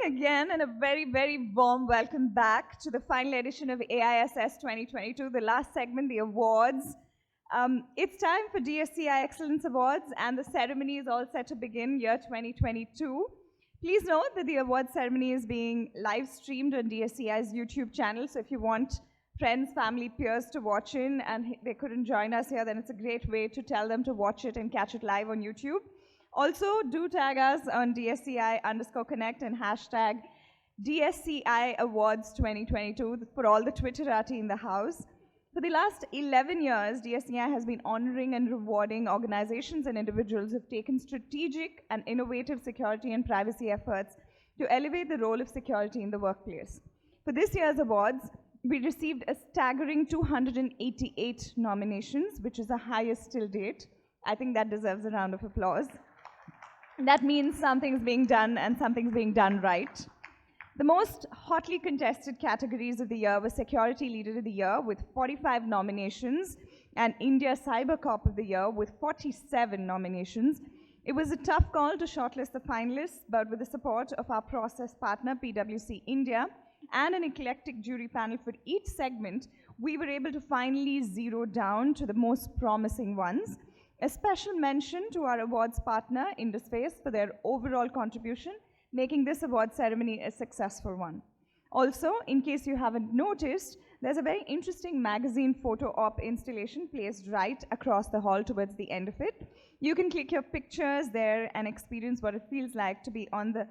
again, and a very, very warm welcome back to the final edition of AISS 2022, the last segment, the awards. It's time for DSCI Excellence Awards, and the ceremony is all set to begin year 2022. Please note that the award ceremony is being live streamed on DSCI's YouTube channel, so if you want friends, family, peers to watch in and they couldn't join us here, then it's a great way to tell them to watch it and catch it live on YouTube. Also, do tag us on DSCI_Connect and hashtag DSCI Awards 2022 for all the Twitterati in the house. For the last 11 years, DSCI has been honoring and rewarding organizations and individuals who have taken strategic and innovative security and privacy efforts to elevate the role of security in the workplace. For this year's awards, we received a staggering 288 nominations, which is the highest till date. I think that deserves a round of applause. That means something's being done and something's being done right. The most hotly contested categories of the year were Security Leader of the Year with 45 nominations and India Cyber Cop of the Year with 47 nominations. It was a tough call to shortlist the finalists, but with the support of our process partner, PwC India, and an eclectic jury panel for each segment, we were able to finally zero down to the most promising ones. A special mention to our awards partner, Induspace, for their overall contribution, making this award ceremony a successful one. Also, in case you haven't noticed, there's a very interesting magazine photo op installation placed right across the hall towards the end of it. You can click your pictures there and experience what it feels like to be on the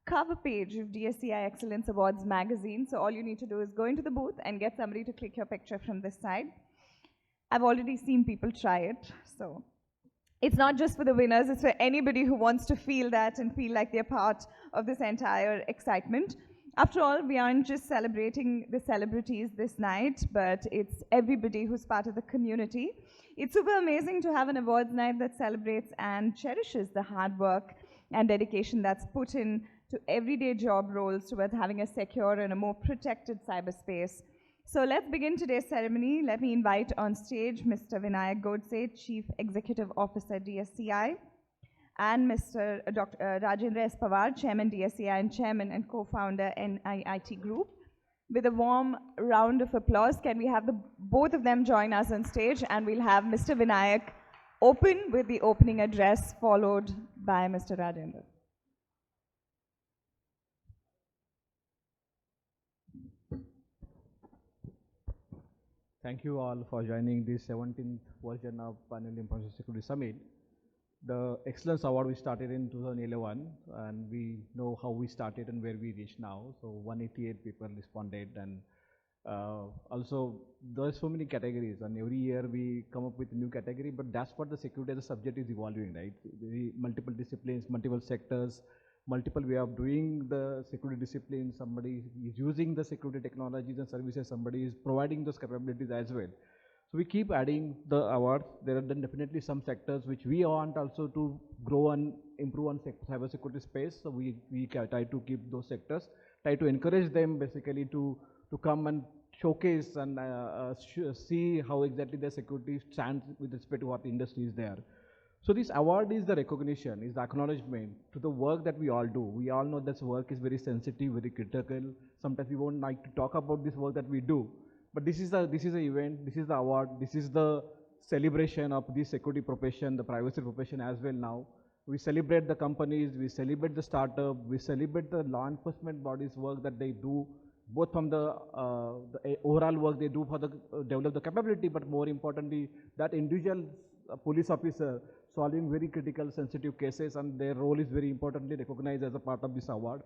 cover page of DSCI Excellence Awards magazine. So all you need to do is go into the booth and get somebody to click your picture from this side. I've already seen people try it, so it's not just for the winners, it's for anybody who wants to feel that and feel like they're part of this entire excitement. After all, we aren't just celebrating the celebrities this night, but it's everybody who's part of the community. It's super amazing to have an awards night that celebrates and cherishes the hard work and dedication that's put in to everyday job roles towards having a secure and a more protected cyberspace. So let's begin today's ceremony. Let me invite on stage Mr. Vinayak Godse, Chief Executive Officer, DSCI, and Mr. Dr. Rajendra S. Pawar, Chairman, DSCI, and Chairman and Co-founder, NIIT Group. With a warm round of applause, can we have both of them join us on stage, and we'll have Mr. Vinayak open with the opening address, followed by Mr. Rajendra. Thank you all for joining this 17th version of Panel Information Security Summit. The Excellence Award we started in 2011, and we know how we started and where we reached now. So 188 people responded, and also there's so many categories, and every year we come up with a new category, but that's what the security as a subject is evolving, right? The multiple disciplines, multiple sectors, multiple way of doing the security discipline. Somebody is using the security technologies and services, somebody is providing those capabilities as well. So we keep adding the awards. There are then definitely some sectors which we want also to grow and improve on cybersecurity space. So we try to keep those sectors, try to encourage them basically to come and showcase and see how exactly the security stands with respect to what the industry is there. So this award is the recognition, is the acknowledgement to the work that we all do. We all know this work is very sensitive, very critical. Sometimes we won't like to talk about this work that we do. But this is the event, this is the award, this is the celebration of the security profession, the privacy profession as well now. We celebrate the companies, we celebrate the startup, we celebrate the law enforcement bodies' work that they do, both from the overall work they do for the develop the capability, but more importantly, that individual police officer solving very critical sensitive cases, and their role is very importantly recognized as a part of this award.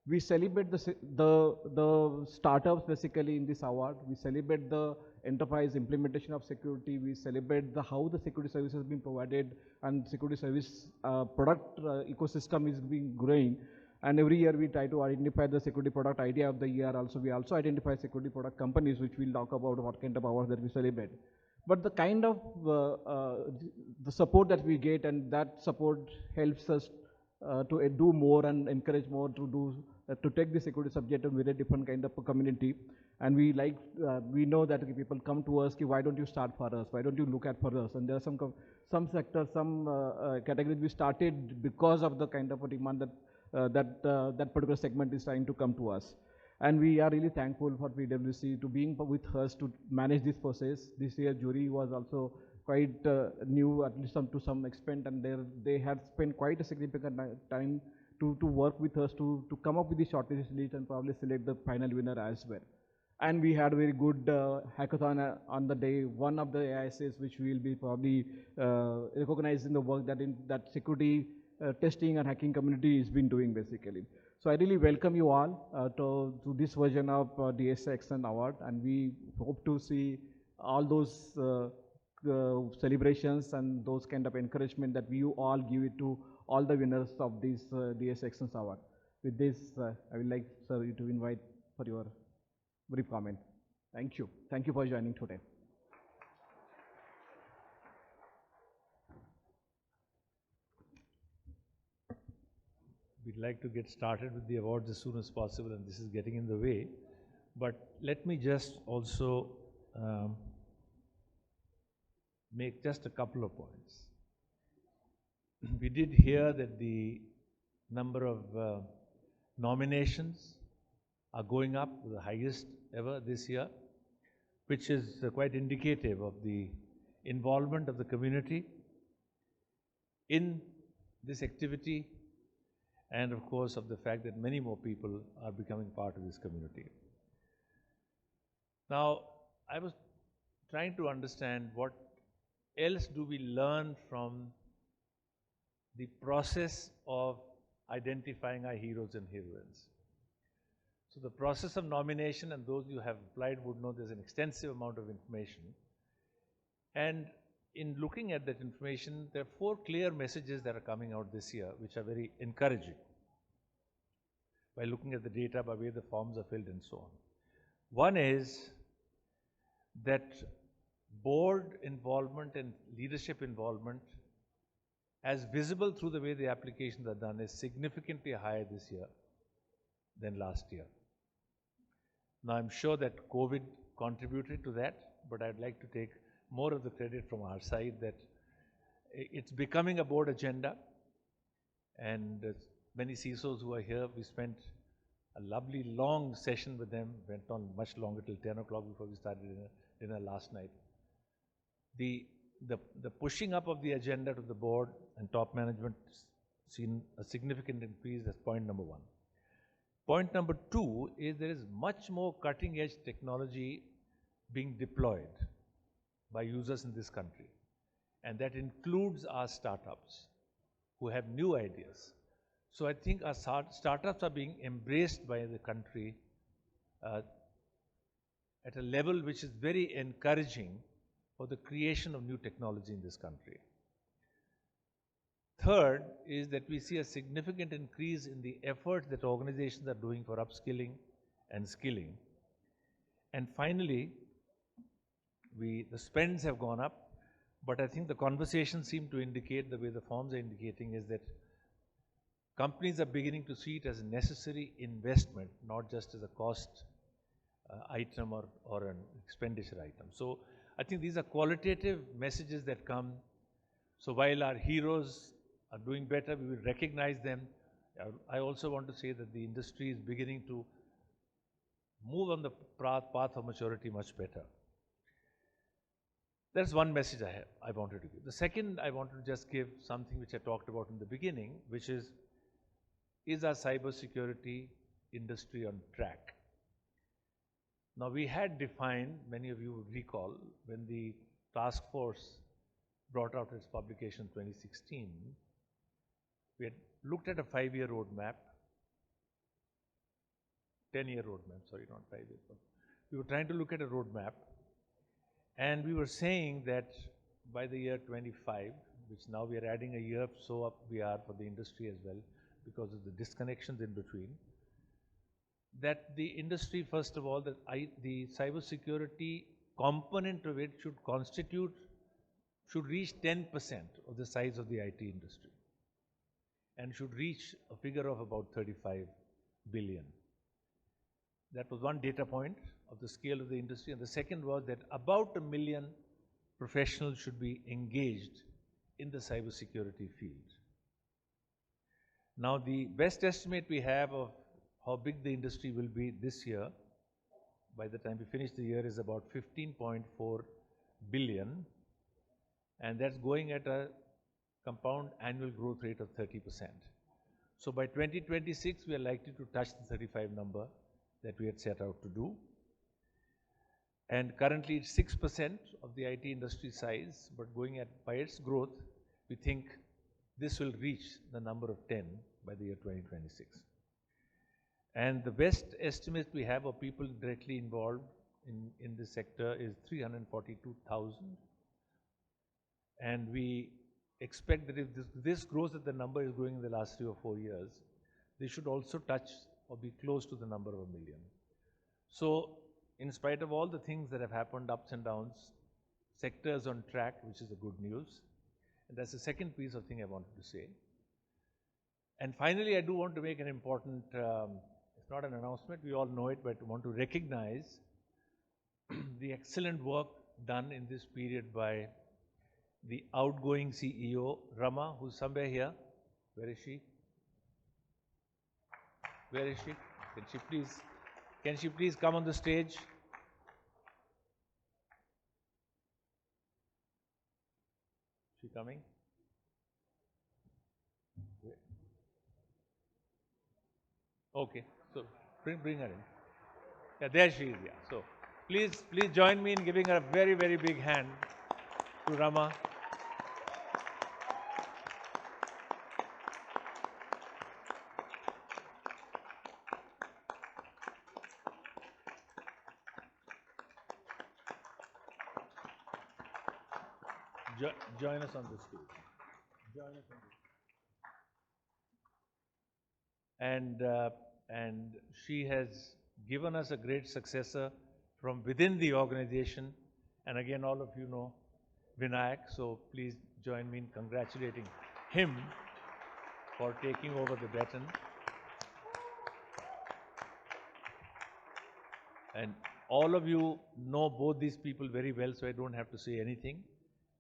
We celebrate the startups basically in this award. We celebrate the enterprise implementation of security. We celebrate how the security service has been provided, and security service product ecosystem is being growing. And every year we try to identify the security product idea of the year. Also, we also identify security product companies, which we'll talk about what kind of awards that we celebrate. But the kind of the support that we get, and that support helps us to do more and encourage more to take the security subject to very different kind of a community. And we know that people come to us, why don't you start for us? Why don't you look at for us? And there are some sectors, some categories we started because of the kind of a demand that that particular segment is trying to come to us. And we are really thankful for PwC to being with us to manage this process. This year jury was also quite new, at least to some extent, and they had spent quite a significant time to work with us to come up with the shortlist list and probably select the final winner as well. And we had a very good hackathon on the day one of the AISS, which we will be probably recognizing the work that security testing and hacking community has been doing basically. So I really welcome you all to this version of DSCI Excellence Award, and we hope to see all those celebrations and those kind of encouragement that you all give it to all the winners of this DSCI Excellence Award. With this, I would like, sir, you to invite for your brief comment. Thank you. Thank you for joining today. We'd like to get started with the awards as soon as possible, and this is getting in the way. But let me just also make just a couple of points. We did hear that the number of nominations are going up to the highest ever this year, which is quite indicative of the involvement of the community in this activity, and of course of the fact that many more people are becoming part of this community. Now, I was trying to understand what else do we learn from the process of identifying our heroes and heroines. So the process of nomination, and those who have applied would know there's an extensive amount of information. And in looking at that information, there are 4 clear messages that are coming out this year, which are very encouraging by looking at the data, by the way the forms are filled and so on. One is that board involvement and leadership involvement, as visible through the way the applications are done, is significantly higher this year than last year. Now, I'm sure that COVID contributed to that, but I'd like to take more of the credit from our side that it's becoming a board agenda, and many CISOs who are here, we spent a lovely long session with them, went on much longer till 10 o'clock before we started dinner last night. The pushing up of the agenda to the board and top management seen a significant increase. That's point number 1. Point number 2 is there is much more cutting edge technology being deployed by users in this country, and that includes our startups who have new ideas. So I think our startups are being embraced by the country at a level which is very encouraging for the creation of new technology in this country. Third is that we see a significant increase in the efforts that organizations are doing for upskilling and skilling. And finally, the spends have gone up, but I think the conversations seem to indicate, the way the forms are indicating, is that companies are beginning to see it as a necessary investment, not just as a cost item or an expenditure item. So I think these are qualitative messages that come. So while our heroes are doing better, we will recognize them. I also want to say that the industry is beginning to move on the path of maturity much better. That's one message I wanted to give. The second, I wanted to just give something which I talked about in the beginning, which is our cybersecurity industry on track? Now, we had defined, many of you would recall, when the task force brought out its publication in 2016, we had looked at a 5-year roadmap, 10-year roadmap, sorry, not 5 years. But we were trying to look at a roadmap, and we were saying that by the year 25, which now we are adding a year, so up we are for the industry as well, because of the disconnections in between, that the industry, first of all, the cybersecurity component of it should reach 10% of the size of the IT industry, and should reach a figure of about 35 billion. That was one data point of the scale of the industry. And the second was that about 1 million professionals should be engaged in the cybersecurity field. Now, the best estimate we have of how big the industry will be this year, by the time we finish the year, is about 15.4 billion, and that's going at a compound annual growth rate of 30%. So by 2026, we are likely to touch the 35 number that we had set out to do. And currently it's 6% of the IT industry size, but by its growth, we think this will reach the number of 10 by the year 2026. And the best estimate we have of people directly involved in this sector is 342,000. And we expect that if this grows at the number is growing in the last 3 or 4 years, they should also touch or be close to the number of 1 million. So, in spite of all the things that have happened, ups and downs, sector is on track, which is the good news. And that's the second piece of thing I wanted to say. And finally, I do want to make an important, it's not an announcement, we all know it, but I want to recognize the excellent work done in this period by the outgoing CEO, Rama, who's somewhere here. Where is she? Where is she? Can she please come on the stage? She coming? Okay, so bring her in. Yeah, there she is. Yeah. So please join me in giving her a very, very big hand to Rama. Join us on the stage. Join us on the stage. And she has given us a great successor from within the organization. And again, all of you know Vinayak, so please join me in congratulating him for taking over the baton. And all of you know both these people very well, so I don't have to say anything,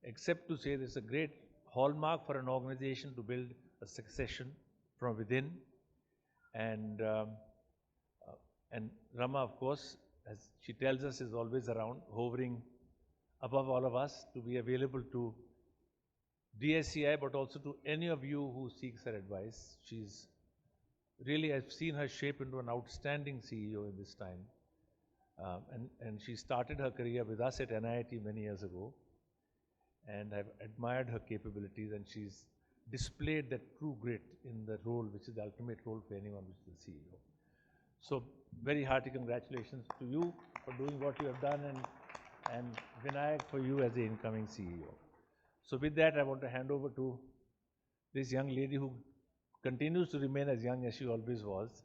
except to say this is a great hallmark for an organization to build a succession from within. And Rama, of course, as she tells us, is always around, hovering above all of us to be available to DSCI, but also to any of you who seeks her advice. She's really, I've seen her shape into an outstanding CEO in this time. And she started her career with us at NIT many years ago. And I've admired her capabilities, and she's displayed that true grit in the role, which is the ultimate role for anyone, which is the CEO. So, very hearty congratulations to you for doing what you have done, and Vinayak for you as the incoming CEO. So, with that, I want to hand over to this young lady who continues to remain as young as she always was,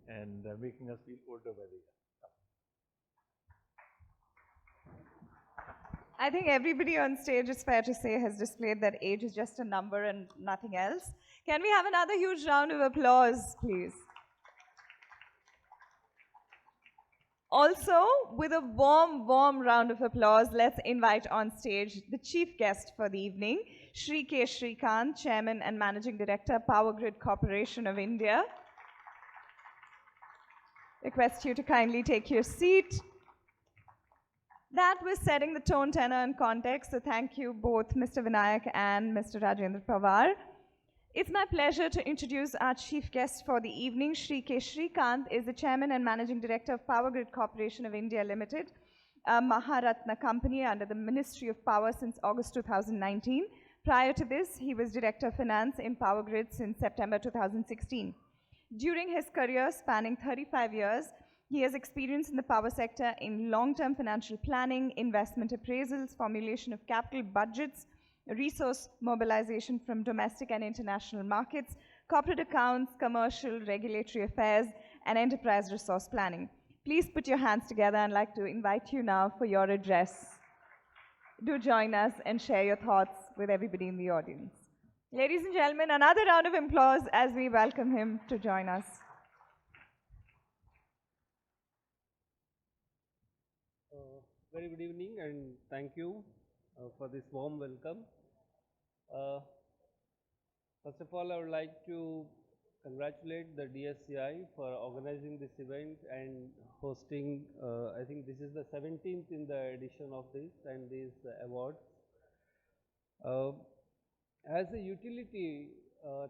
and making us feel older by the year. I think everybody on stage, it's fair to say, has displayed that age is just a number and nothing else. Can we have another huge round of applause, please? Also, with a warm, warm round of applause, let's invite on stage the chief guest for the evening, Shri K. Srikanth, Chairman and Managing Director, Power Grid Corporation of India. Request you to kindly take your seat. That was setting the tone, tenor, and context, so thank you both Mr. Vinayak and Mr. Rajendra Pawar. It's my pleasure to introduce our chief guest for the evening. Shri K. Srikanth is the Chairman and Managing Director of Power Grid Corporation of India Limited, a Maharatna company under the Ministry of Power since August 2019. Prior to this, he was Director of Finance in Power Grid since September 2016. During his career spanning 35 years, he has experience in the power sector in long-term financial planning, investment appraisals, formulation of capital budgets, resource mobilization from domestic and international markets, corporate accounts, commercial, regulatory affairs, and enterprise resource planning. Please put your hands together. I'd like to invite you now for your address. Do join us and share your thoughts with everybody in the audience. Ladies and gentlemen, another round of applause as we welcome him to join us. Very good evening, and thank you for this warm welcome. First of all, I would like to congratulate the DSCI for organizing this event and hosting, I think this is the 17th in the edition of this and these awards. As a utility,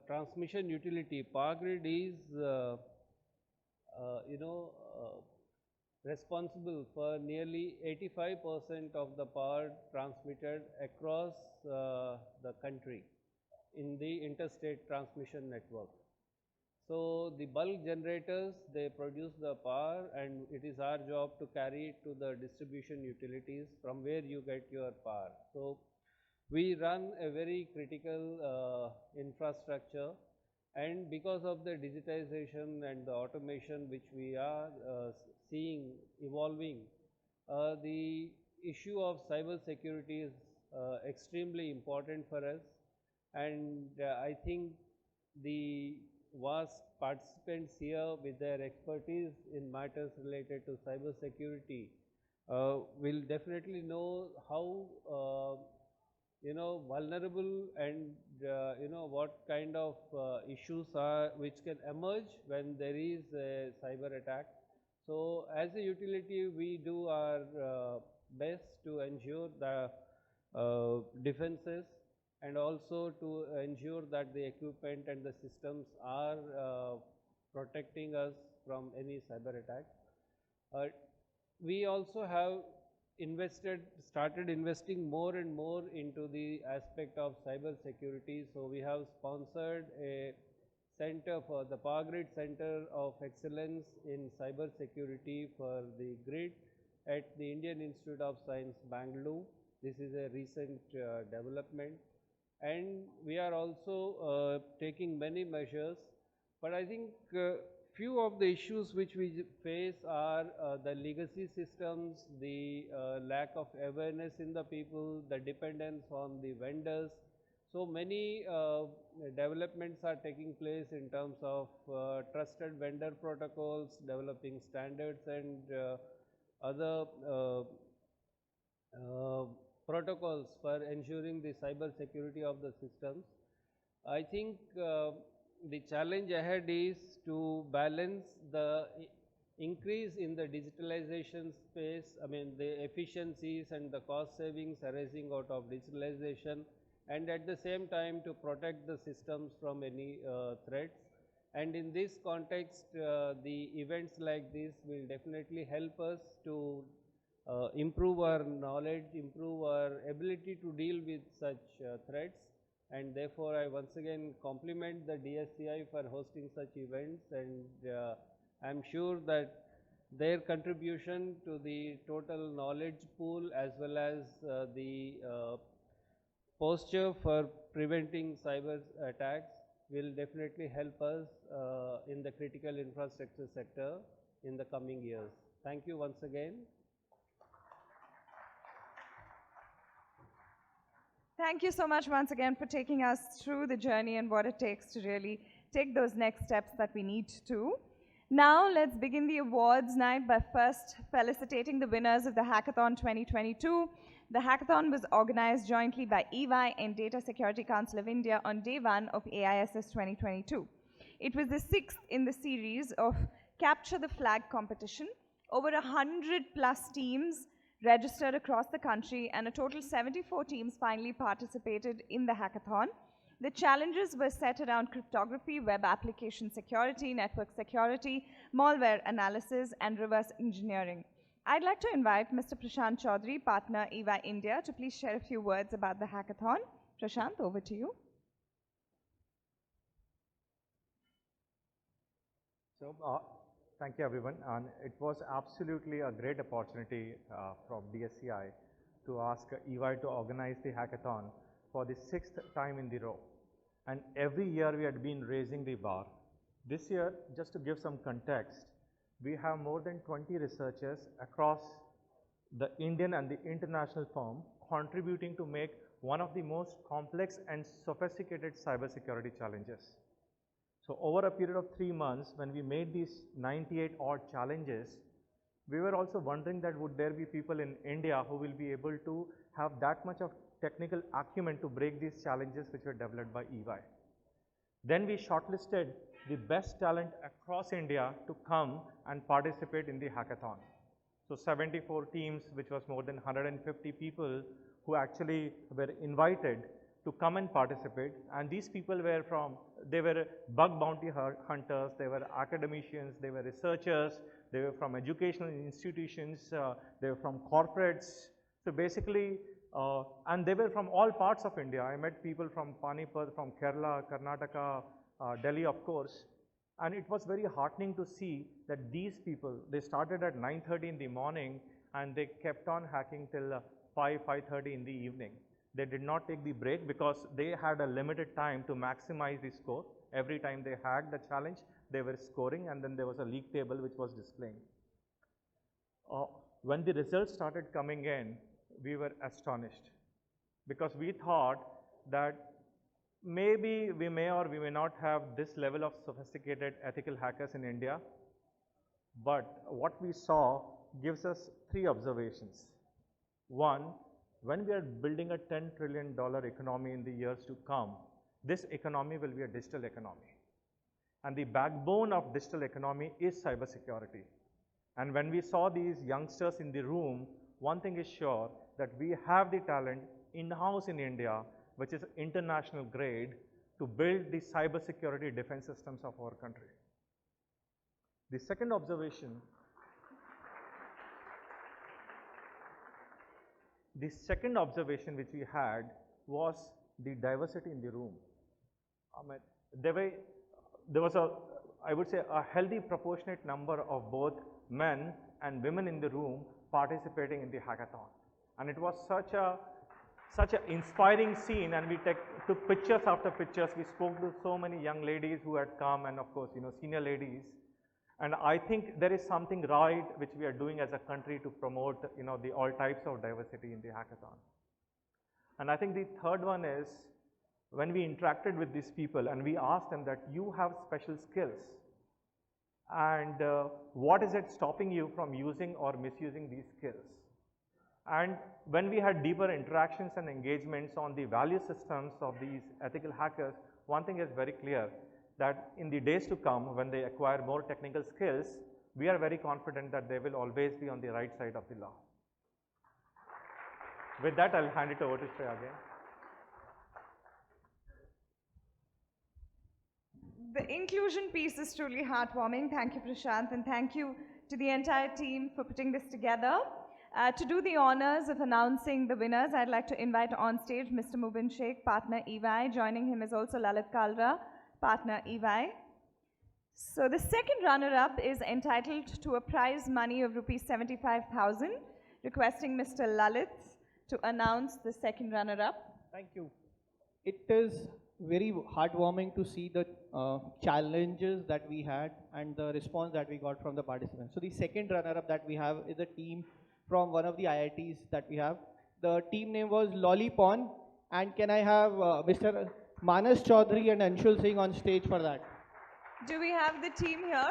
transmission utility, Power Grid is, responsible for nearly 85% of the power transmitted across the country in the interstate transmission network. So the bulk generators, they produce the power and it is our job to carry it to the distribution utilities from where you get your power. So we run a very critical infrastructure, and because of the digitization and the automation which we are seeing evolving, the issue of cyber security is extremely important for us, and I think the vast participants here with their expertise in matters related to cyber security will definitely know how vulnerable and what kind of issues are which can emerge when there is a cyber attack. So as a utility, we do our best to ensure the defenses and also to ensure that the equipment and the systems are protecting us from any cyber attack. We also have started investing more and more into the aspect of cyber security. So we have sponsored a center for the Power Grid Center of Excellence in Cyber Security for the grid at the Indian Institute of Science, Bangalore. This is a recent development. And we are also taking many measures, but I think few of the issues which we face are the legacy systems, the lack of awareness in the people, the dependence on the vendors. So many developments are taking place in terms of trusted vendor protocols, developing standards and other protocols for ensuring the cyber security of the systems. I think the challenge ahead is to balance the increase in the digitalization space, the efficiencies and the cost savings arising out of digitalization, and at the same time to protect the systems from any threats. And in this context, the events like this will definitely help us to improve our knowledge, improve our ability to deal with such threats. And therefore, I once again compliment the DSCI for hosting such events, and I'm sure that their contribution to the total knowledge pool as well as the posture for preventing cyber attacks will definitely help us in the critical infrastructure sector in the coming years. Thank you once again. Thank you so much once again for taking us through the journey and what it takes to really take those next steps that we need to. Now, let's begin the awards night by first felicitating the winners of the Hackathon 2022. The Hackathon was organized jointly by EY and Data Security Council of India on day one of AISS 2022. It was the sixth in the series of Capture the Flag competition. Over 100+ teams registered across the country, and a total 74 teams finally participated in the hackathon. The challenges were set around cryptography, web application security, network security, malware analysis, and reverse engineering. I'd like to invite Mr. Prashant Chaudhary, partner EY India, to please share a few words about the hackathon. Prashant, over to you. So, thank you everyone, and it was absolutely a great opportunity from DSCI to ask EY to organize the hackathon for the 6th time in the row. And every year we had been raising the bar. This year, just to give some context, we have more than 20 researchers across the Indian and the international firm contributing to make one of the most complex and sophisticated cybersecurity challenges. So over a period of 3 months, when we made these 98 odd challenges, we were also wondering that would there be people in India who will be able to have that much of technical acumen to break these challenges which were developed by EY. Then we shortlisted the best talent across India to come and participate in the hackathon. So 74 teams, which was more than 150 people who actually were invited to come and participate. And these people were they were bug bounty hunters, they were academicians, they were researchers, they were from educational institutions, they were from corporates. So basically, and they were from all parts of India. I met people from Panipat, from Kerala, Karnataka, Delhi, of course. And it was very heartening to see that these people, they started at 9:30 in the morning and they kept on hacking till 5:30 in the evening. They did not take the break because they had a limited time to maximize the score. Every time they hacked the challenge, they were scoring, and then there was a league table which was displaying. When the results started coming in, we were astonished because we thought that maybe we may or we may not have this level of sophisticated ethical hackers in India, but what we saw gives us three observations. One, when we are building a $10 trillion economy in the years to come, this economy will be a digital economy. And the backbone of digital economy is cybersecurity. And when we saw these youngsters in the room, one thing is sure, that we have the talent in-house in India, which is international grade, to build the cybersecurity defense systems of our country. The second observation which we had was the diversity in the room. There was I would say, a healthy proportionate number of both men and women in the room participating in the hackathon. And it was such an inspiring scene, and we took pictures after pictures. We spoke to so many young ladies who had come, and of course, senior ladies. And I think there is something right which we are doing as a country to promote, all types of diversity in the hackathon. And I think the third one is, when we interacted with these people and we asked them that you have special skills, and what is it stopping you from using or misusing these skills? And when we had deeper interactions and engagements on the value systems of these ethical hackers, one thing is very clear, that in the days to come, when they acquire more technical skills, we are very confident that they will always be on the right side of the law. With that, I'll hand it over to Shreya again. The inclusion piece is truly heartwarming. Thank you, Prashant, and thank you to the entire team for putting this together. To do the honors of announcing the winners, I'd like to invite on stage Mr. Mubin Sheikh, partner EY. Joining him is also Lalit Kalra, partner EY. So the second runner-up is entitled to a prize money of rupees 75,000, requesting Mr. Lalit to announce the second runner-up. Thank you. It is very heartwarming to see the challenges that we had and the response that we got from the participants. So the second runner-up that we have is a team from one of the IITs that we have. The team name was Lollipon, and can I have Mr. Manas Chaudhary and Anshul Singh on stage for that? Do we have the team here?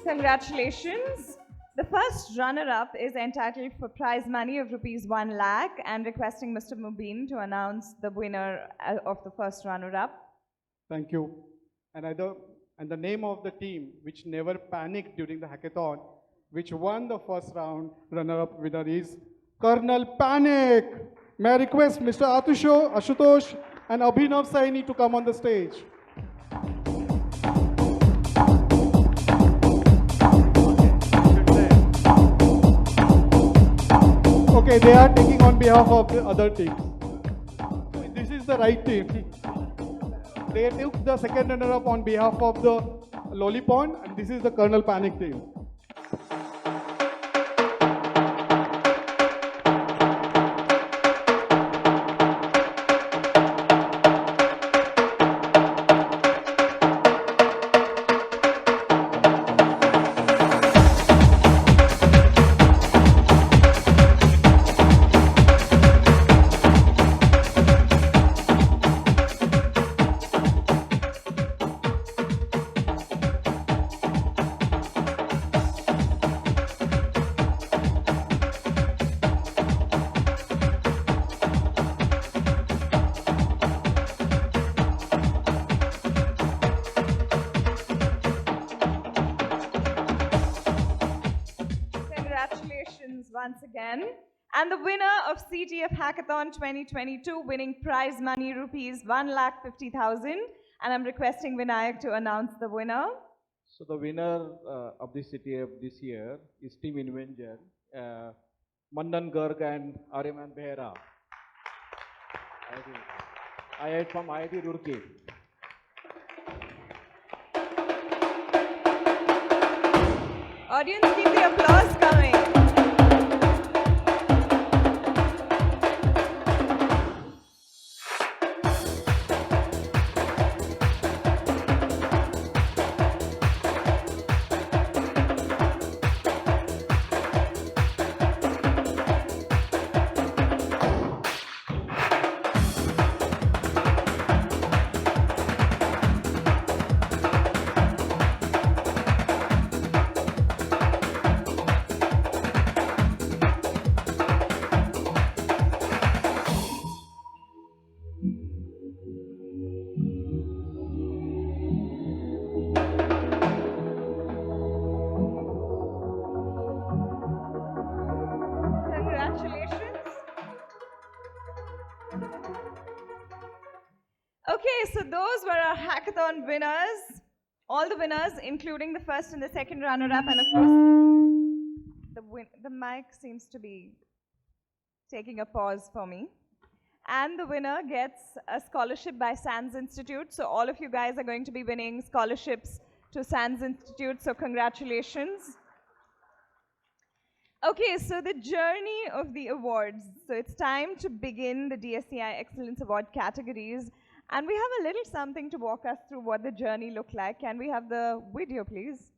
Congratulations. The first runner-up is entitled for prize money of rupees 1 lakh and requesting Mr. Mubin to announce the winner of the first runner-up. Thank you. And the name of the team which never panicked during the hackathon, which won the first round runner-up winner is Colonel Panic. May I request Mr. Ashutosh and Abhinav Saini to come on the stage. Okay, they are taking on behalf of the other teams. This is the right team. They took the second runner-up on behalf of the Lollipond, and this is the Colonel Panic team. Once again. And the winner of CTF Hackathon 2022 winning prize money rupees 1,50,000. And I'm requesting Vinayak to announce the winner. So the winner of the CTF this year is Team Invenger, Mandan Garg and Aryaman Behera. I from IIT Roorkee. Audience, keep the applause coming. Okay, so those were our hackathon winners. All the winners, including the first and the second runner-up, and of course, the mic seems to be taking a pause for me. And the winner gets a scholarship by SANS Institute. So all of you guys are going to be winning scholarships to SANS Institute, so congratulations. Okay, so the journey of the awards. So it's time to begin the DSCI Excellence Award categories. And we have a little something to walk us through what the journey looked like. Can we have the video, please?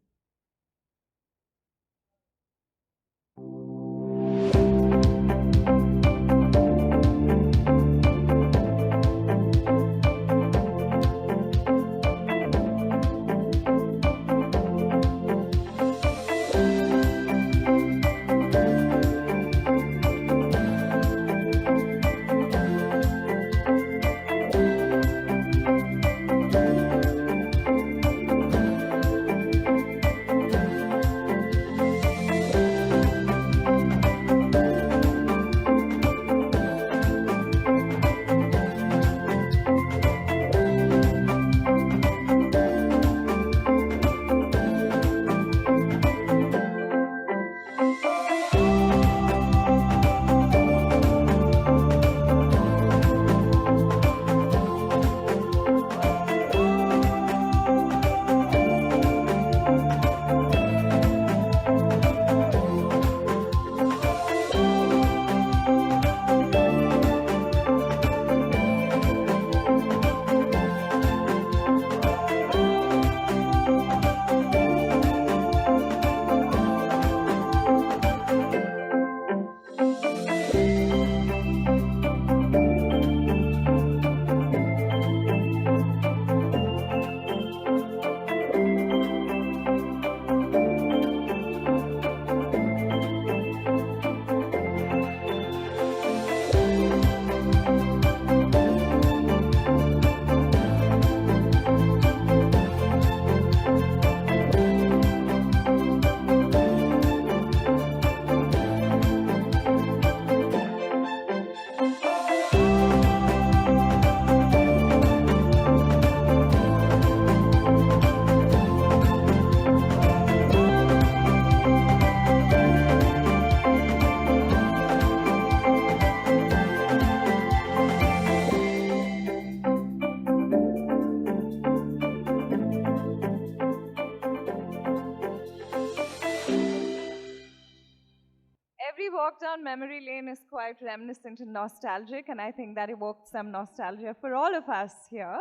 walk down memory lane is quite reminiscent and nostalgic, and I think that evoked some nostalgia for all of us here.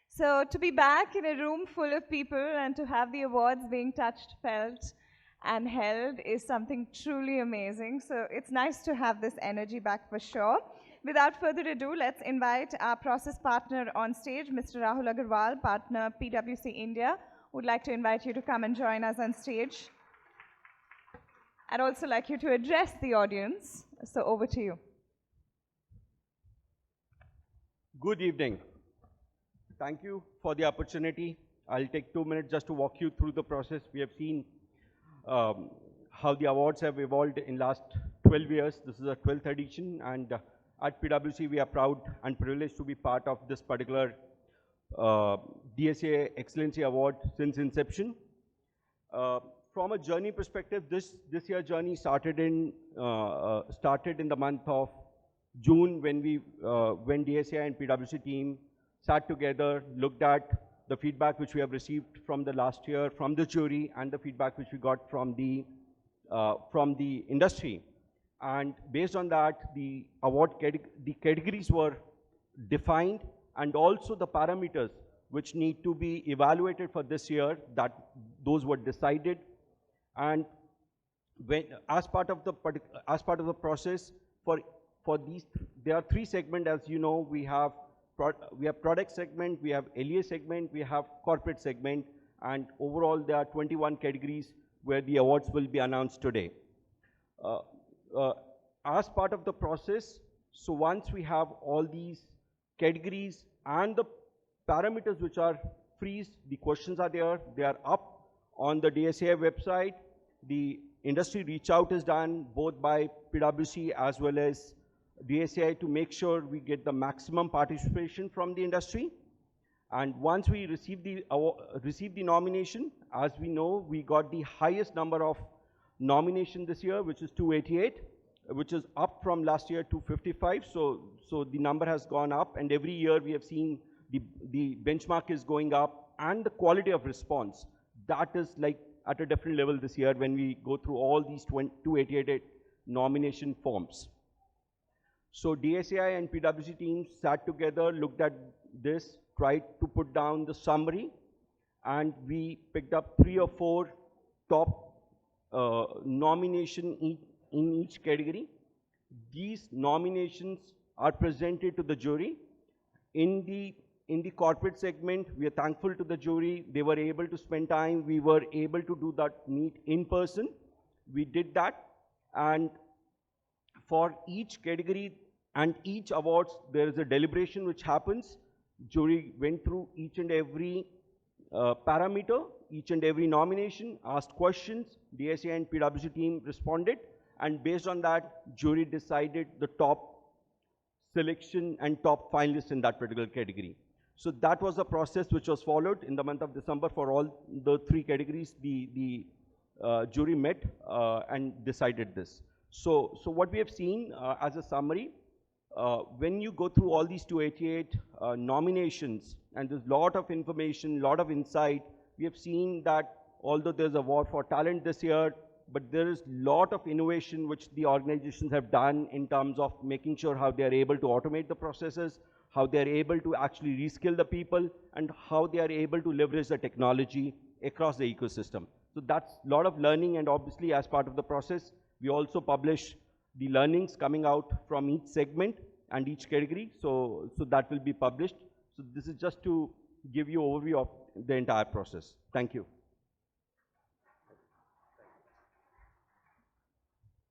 So to be back in a room full of people and to have the awards being touched, felt, and held is something truly amazing. So it's nice to have this energy back for sure. Without further ado, let's invite our process partner on stage, Mr. Rahul Agarwal, partner PwC India. Would like to invite you to come and join us on stage. I'd also like you to address the audience. So over to you. Good evening. Thank you for the opportunity. I'll take 2 minutes just to walk you through the process. We have seen how the awards have evolved in last 12 years. This is a 12th edition, and at PwC we are proud and privileged to be part of this particular DSCI Excellency Award since inception. From a journey perspective, this year journey started in the month of June when DSCI and PwC team sat together, looked at the feedback which we have received from the last year from the jury and the feedback which we got from the industry. And based on that, the categories were defined, and also the parameters which need to be evaluated for this year, those were decided. And as part of the process, for these, there are 3 segments, as you know. We have product segment, we have LEA segment, we have corporate segment, and overall there are 21 categories where the awards will be announced today. As part of the process, so once we have all these categories and the parameters which are freeze, the questions are there, they are up on the DSCI website. The industry reach out is done both by PwC as well as DSCI to make sure we get the maximum participation from the industry. And once we receive the nomination, as we know, we got the highest number of nomination this year, which is 288, which is up from last year 255. So the number has gone up, and every year we have seen the benchmark is going up, and the quality of response, that is like at a different level this year when we go through all these 288 nomination forms. So DSCI and PwC teams sat together, looked at this, tried to put down the summary, and we picked up 3 or 4 top nomination in each category. These nominations are presented to the jury. In the corporate segment, we are thankful to the jury. They were able to spend time. We were able to do that meet in person. We did that, and for each category and each awards, there is a deliberation which happens. Jury went through each and every parameter, each and every nomination, asked questions. DSCI and PwC team responded, and based on that, jury decided the top selection and top finalists in that particular category. So that was the process which was followed in the month of December for all the 3 categories. The jury met and decided this. So what we have seen as a summary, when you go through all these 288 nominations, and there's a lot of information, a lot of insight, we have seen that although there's a war for talent this year, but there is a lot of innovation which the organizations have done in terms of making sure how they are able to automate the processes, how they are able to actually reskill the people, and how they are able to leverage the technology across the ecosystem. So that's a lot of learning, and obviously as part of the process, we also publish the learnings coming out from each segment and each category, so that will be published. So this is just to give you an overview of the entire process. Thank you.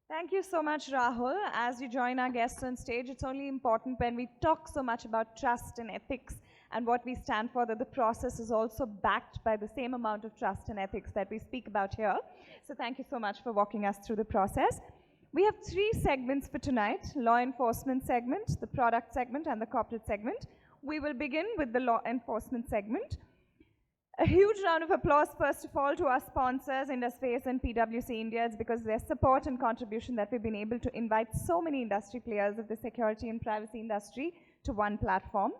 Thank you so much, Rahul. As you join our guests on stage, it's only important when we talk so much about trust and ethics and what we stand for, that the process is also backed by the same amount of trust and ethics that we speak about here. So thank you so much for walking us through the process. We have 3 segments for tonight: law enforcement segment, the product segment, and the corporate segment. We will begin with the law enforcement segment. A huge round of applause, first of all, to our sponsors, IndusFace and PwC India. It's because of their support and contribution that we've been able to invite so many industry players of the security and privacy industry to one platform.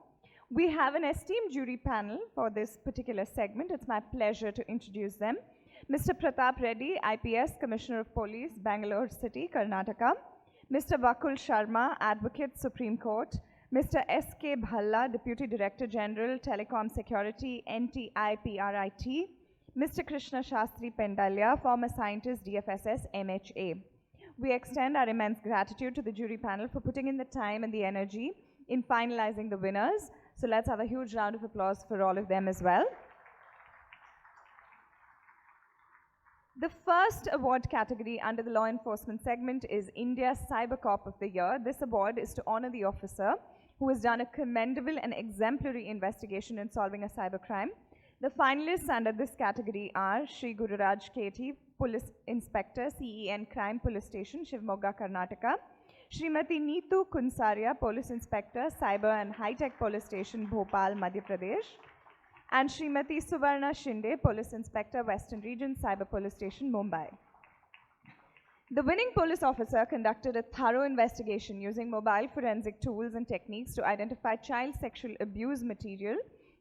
We have an esteemed jury panel for this particular segment. It's my pleasure to introduce them. Mr. Pratap Reddy, IPS, Commissioner of Police, Bangalore City, Karnataka. Mr. Bakul Sharma, Advocate, Supreme Court, Mr. S.K. Bhalla, Deputy Director General, Telecom Security, NTIPRIT, Mr. Krishna Shastri Pendalya, former scientist, DFSS, MHA. We extend our immense gratitude to the jury panel for putting in the time and the energy in finalizing the winners. So let's have a huge round of applause for all of them as well. The first award category under the law enforcement segment is India's Cyber Cop of the Year. This award is to honor the officer who has done a commendable and exemplary investigation in solving a cybercrime. The finalists under this category are Shri Gururaj Keti, Police Inspector, CEN Crime Police Station, Shivamogga, Karnataka. Srimati Neetu Kunsaria, Police Inspector, Cyber and High Tech Police Station, Bhopal, Madhya Pradesh. And Srimati Suvarna Shinde, Police Inspector, Western Region, Cyber Police Station, Mumbai. The winning police officer conducted a thorough investigation using mobile forensic tools and techniques to identify child sexual abuse material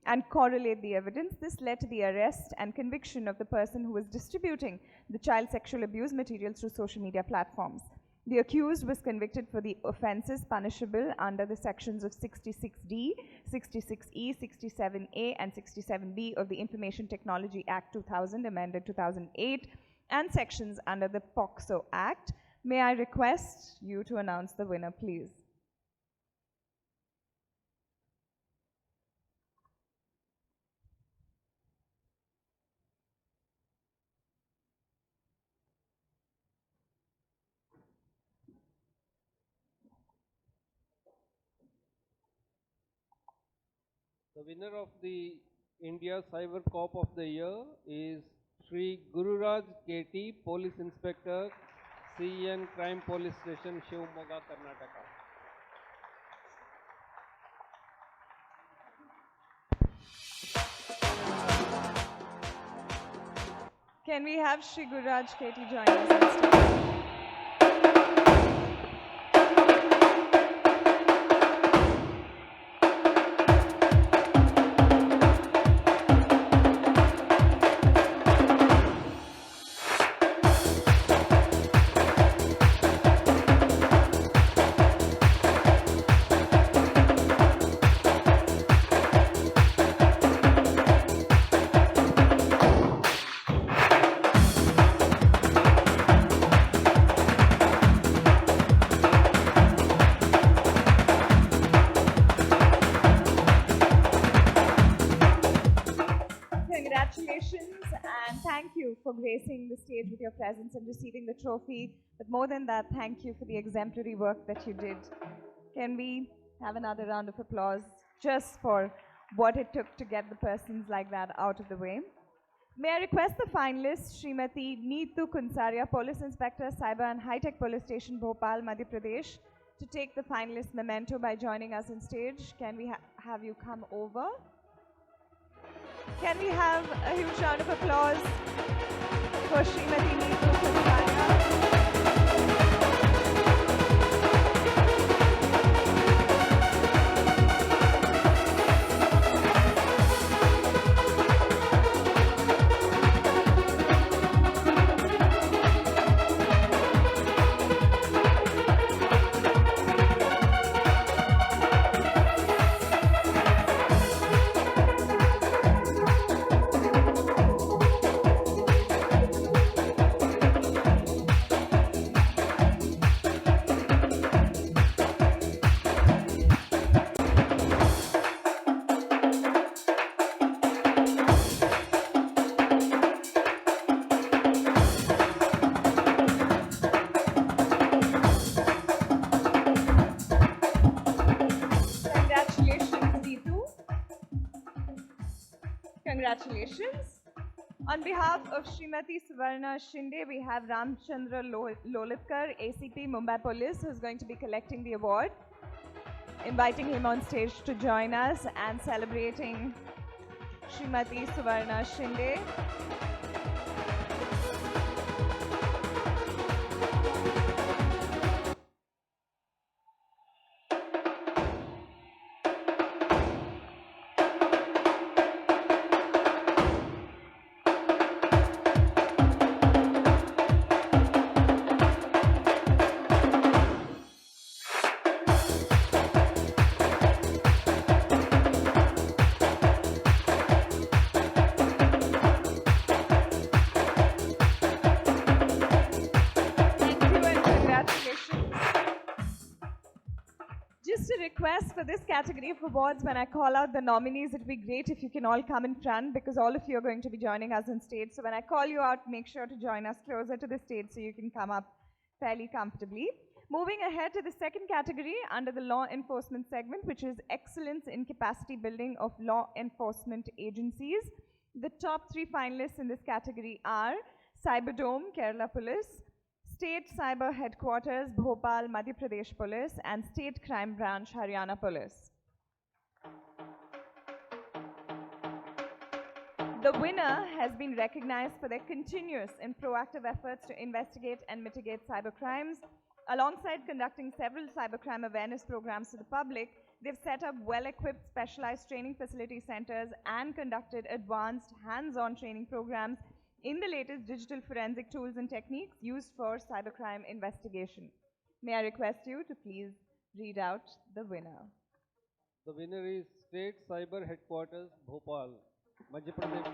and correlate the evidence. This led to the arrest and conviction of the person who was distributing the child sexual abuse material through social media platforms. The accused was convicted for the offences punishable under the sections of 66D, 66E, 67A and 67B of the Information Technology Act 2000, amended 2008, and sections under the POCSO Act. May I request you to announce the winner, please? The winner of the India Cyber Cop of the Year is Sri Gururaj Keti, Police Inspector, CEN Crime Police Station, Shivamogga, Karnataka. Can we have Shri Gururaj Keti join us on stage? Congratulations and thank you for gracing the stage with your presence and receiving the trophy. But more than that, thank you for the exemplary work that you did. Can we have another round of applause just for what it took to get the persons like that out of the way? May I request the finalists, Srimati Neetu Kunsaria, Police Inspector, Cyber and High Tech Police Station, Bhopal, Madhya Pradesh, to take the finalist memento by joining us on stage. Can we have you come over? Can we have a huge round of applause for Srimati Neetu Kunsaria? Congratulations. On behalf of Srimati Suvarna Shinde, we have Ramchandra Lolitkar, ACP Mumbai Police, who is going to be collecting the award. Inviting him on stage to join us and celebrating Srimati Suvarna Shinde. guess for this category of awards, when I call out the nominees, it would be great if you can all come in front because all of you are going to be joining us on stage. So when I call you out, make sure to join us closer to the stage so you can come up fairly comfortably. Moving ahead to the second category under the law enforcement segment, which is excellence in capacity building of law enforcement agencies. The top 3 finalists in this category are Cyberdome, Kerala Police, State Cyber Headquarters, Bhopal, Madhya Pradesh Police, and State Crime Branch, Haryana Police. The winner has been recognized for their continuous and proactive efforts to investigate and mitigate cybercrimes. Alongside conducting several cybercrime awareness programs to the public, they've set up well-equipped specialized training facility centers and conducted advanced hands-on training programs in the latest digital forensic tools and techniques used for cybercrime investigation. May I request you to please read out the winner. The winner is State Cyber Headquarters, Bhopal, Madhya Pradesh.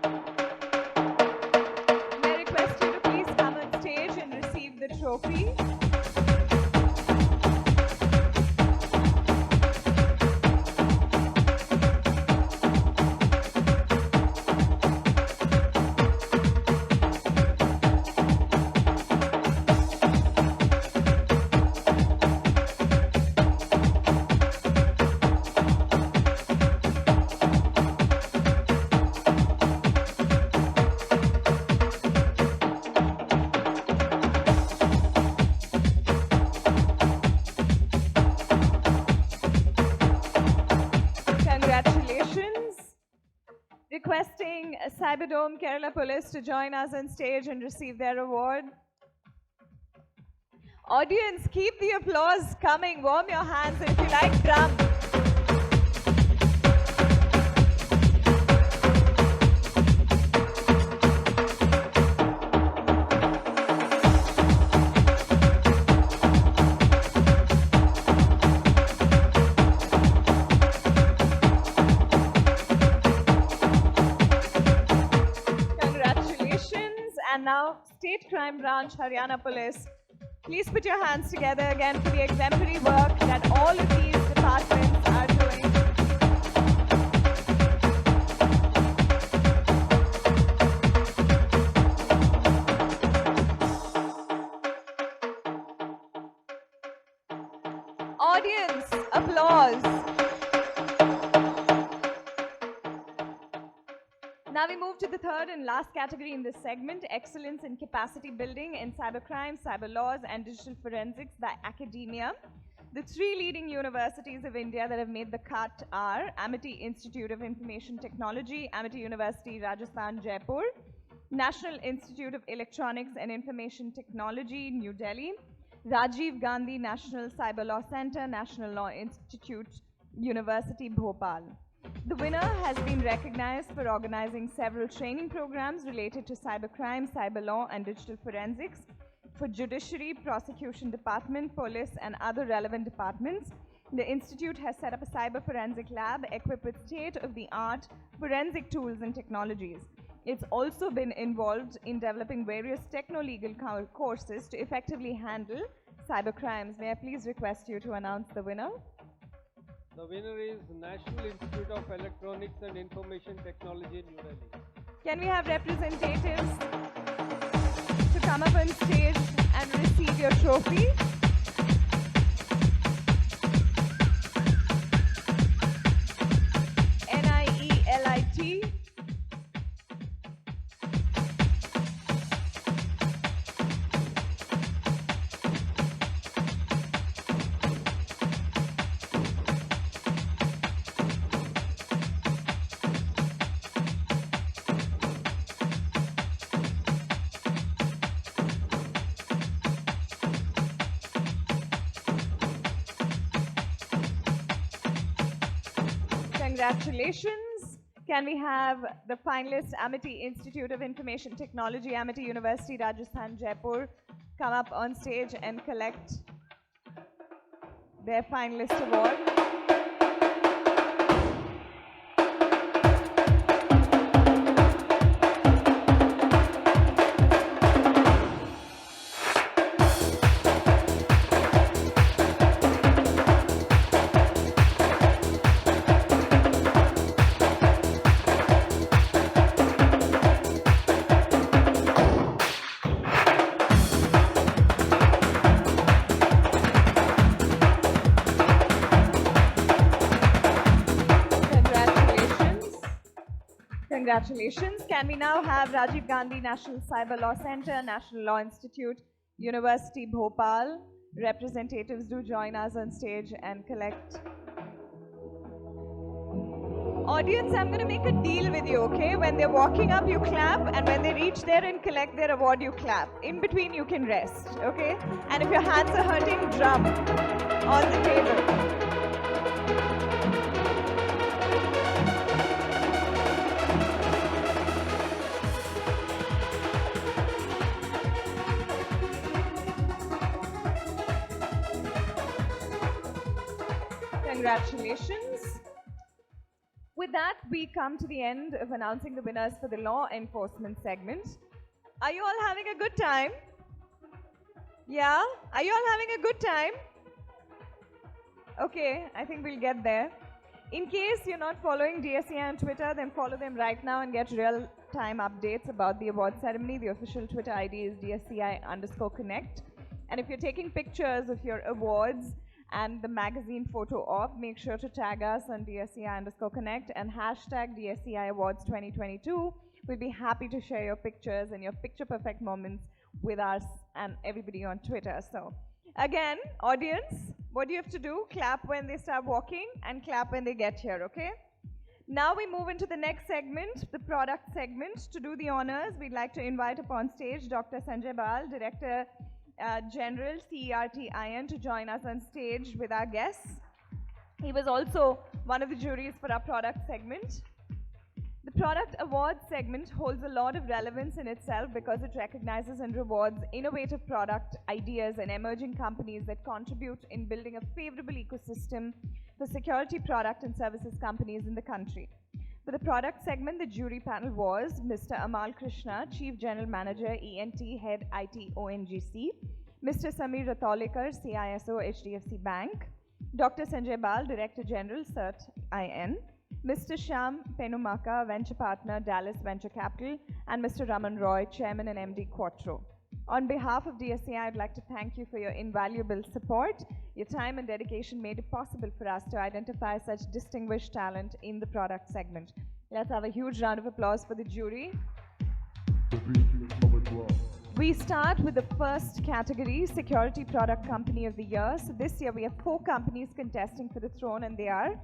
May I request you to please come on stage and receive the trophy. Requesting Cyberdome Kerala Police to join us on stage and receive their award. Audience, keep the applause coming. Warm your hands if you like drum. And now, State Crime Branch, Haryana Police. Please put your hands together again for the exemplary work that all of these departments are doing. Audience, applause. Now we move to the third and last category in this segment, excellence in capacity building in cybercrime, cyber laws, and digital forensics by academia. The 3 leading universities of India that have made the cut are Amity Institute of Information Technology, Amity University, Rajasthan, Jaipur, National Institute of Electronics and Information Technology, New Delhi, Rajiv Gandhi National Cyber Law Center, National Law Institute, University, Bhopal. The winner has been recognized for organizing several training programs related to cybercrime, cyber law, and digital forensics for judiciary, prosecution department, police, and other relevant departments. The institute has set up a cyber forensic lab equipped with state-of-the-art forensic tools and technologies. It's also been involved in developing various techno-legal courses to effectively handle cybercrimes. May I please request you to announce the winner? The winner is National Institute of Electronics and Information Technology, New Delhi. Can we have representatives to come up on stage and receive your trophy? NIELIT. Congratulations. Can we have the finalists, Amity Institute of Information Technology, Amity University, Rajasthan, Jaipur, come up on stage and collect their finalist award? Congratulations. Can we now have Rajiv Gandhi National Cyber Law Center, National Law Institute, University Bhopal representatives do join us on stage and collect. Audience, I'm going to make a deal with you, okay? When they're walking up, you clap, and when they reach there and collect their award, you clap. In between, you can rest, okay? And if your hands are hurting, drum on the table. Congratulations. With that, we come to the end of announcing the winners for the law enforcement segment. Are you all having a good time? Yeah? Are you all having a good time? Okay, I think we'll get there. In case you're not following DSCI on Twitter, then follow them right now and get real-time updates about the award ceremony. The official Twitter ID is DSCI_Connect. And if you're taking pictures of your awards and the magazine photo op, make sure to tag us on DSCI_Connect and hashtag DSCI Awards 2022. We'll be happy to share your pictures and your picture-perfect moments with us and everybody on Twitter. So, again, audience, what do you have to do? Clap when they start walking and clap when they get here, okay? Now we move into the next segment, the product segment. To do the honors, we'd like to invite upon stage Dr. Sanjay Bal, Director General, CERT-IN, to join us on stage with our guests. He was also one of the juries for our product segment. The product awards segment holds a lot of relevance in itself because it recognizes and rewards innovative product ideas and emerging companies that contribute in building a favorable ecosystem for security product and services companies in the country. For the product segment, the jury panel was Mr. Amal Krishna, Chief General Manager, ENT, Head IT ONGC, Mr. Samir Ratolekar, CISO, HDFC Bank, Dr. Sanjay Bal, Director General, CERT-IN, Mr. Shyam Penumaka, Venture Partner, Dallas Venture Capital, and Mr. Raman Roy, Chairman and MD, Quattro. On behalf of DSCI, I'd like to thank you for your invaluable support. Your time and dedication made it possible for us to identify such distinguished talent in the product segment. Let's have a huge round of applause for the jury. We start with the first category, Security Product Company of the Year. So this year we have 4 companies contesting for the throne, and they are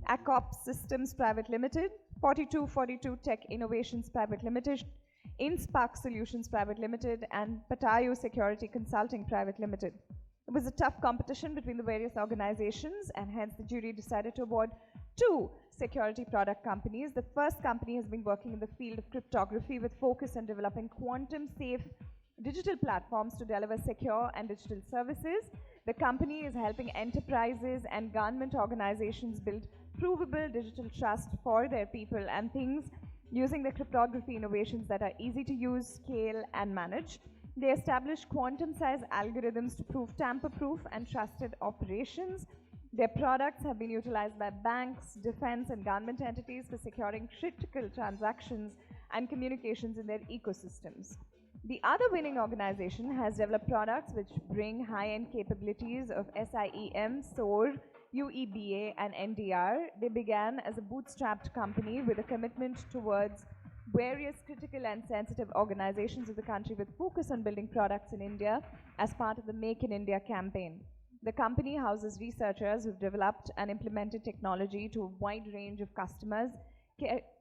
ACOP Systems Private Limited, 4242 Tech Innovations Private Limited, InSpark Solutions Private Limited, and Patayu Security Consulting Private Limited. It was a tough competition between the various organizations, and hence the jury decided to award 2 security product companies. The first company has been working in the field of cryptography with focus on developing quantum-safe digital platforms to deliver secure and digital services. The company is helping enterprises and government organizations build provable digital trust for their people and things using the cryptography innovations that are easy to use, scale, and manage. They establish quantum-sized algorithms to prove tamper-proof and trusted operations. Their products have been utilized by banks, defense, and government entities for securing critical transactions and communications in their ecosystems. The other winning organization has developed products which bring high-end capabilities of SIEM, SOAR, UEBA, and NDR. They began as a bootstrapped company with a commitment towards various critical and sensitive organizations of the country with focus on building products in India as part of the Make in India campaign. The company houses researchers who've developed and implemented technology to a wide range of customers,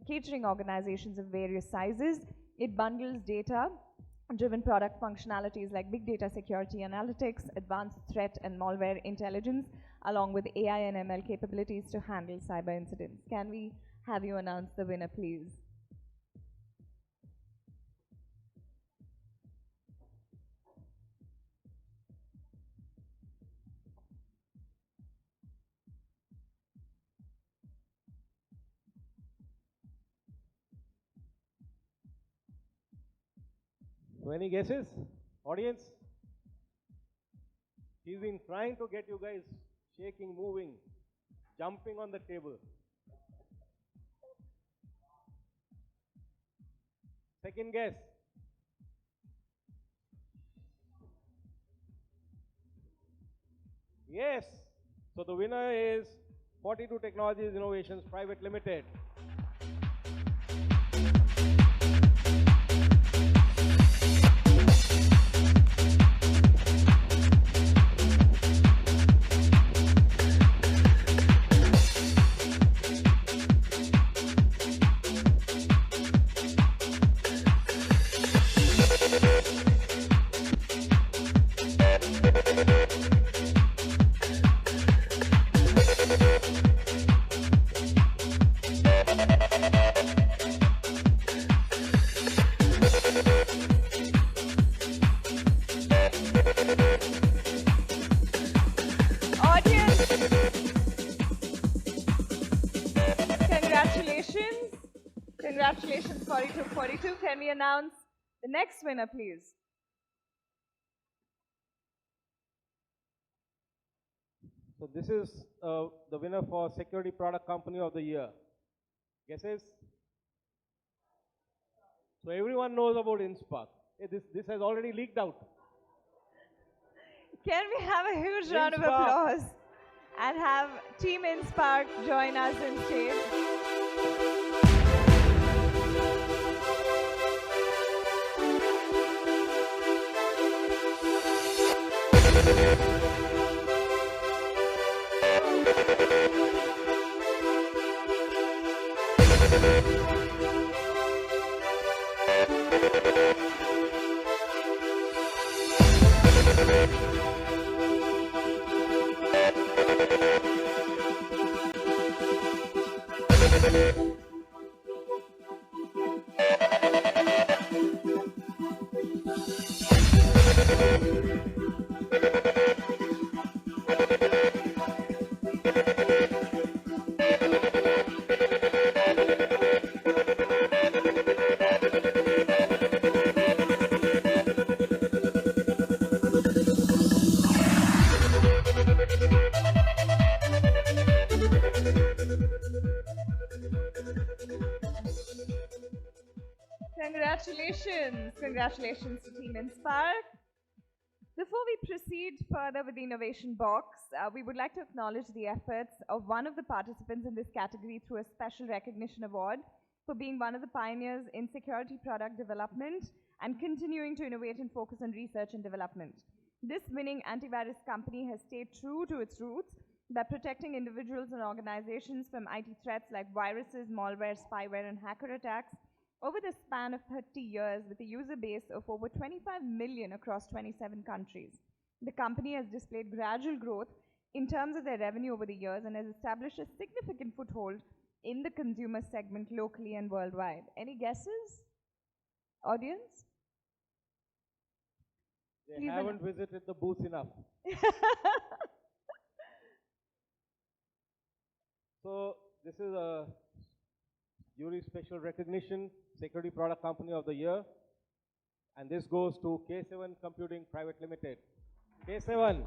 catering organizations of various sizes. It bundles data-driven product functionalities like big data security analytics, advanced threat and malware intelligence, along with AI and ML capabilities to handle cyber incidents. Can we have you announce the winner, please? So any guesses? Audience? He's been trying to get you guys shaking, moving, jumping on the table. Second guess. Yes. So the winner is 42 Technologies Innovations Private Limited. Congratulations, 4242. Can we announce the next winner, please? So this is the winner for Security Product Company of the Year. Guesses? So everyone knows about InSpark. This has already leaked out. Can we have a huge round of applause and have Team InSpark join us on stage? Congratulations. Congratulations to Team InSpark. Before we proceed further with the innovation box, we would like to acknowledge the efforts of one of the participants in this category through a special recognition award for being one of the pioneers in security product development and continuing to innovate and focus on research and development. This winning antivirus company has stayed true to its roots by protecting individuals and organizations from IT threats like viruses, malware, spyware, and hacker attacks over the span of 30 years with a user base of over 25 million across 27 countries. The company has displayed gradual growth in terms of their revenue over the years and has established a significant foothold in the consumer segment locally and worldwide. Any guesses? Audience? They haven't visited the booth enough. So this is a jury special recognition, Security Product Company of the Year. And this goes to K7 Computing Private Limited. K7.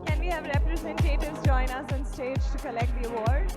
Can we have representatives join us on stage to collect the award?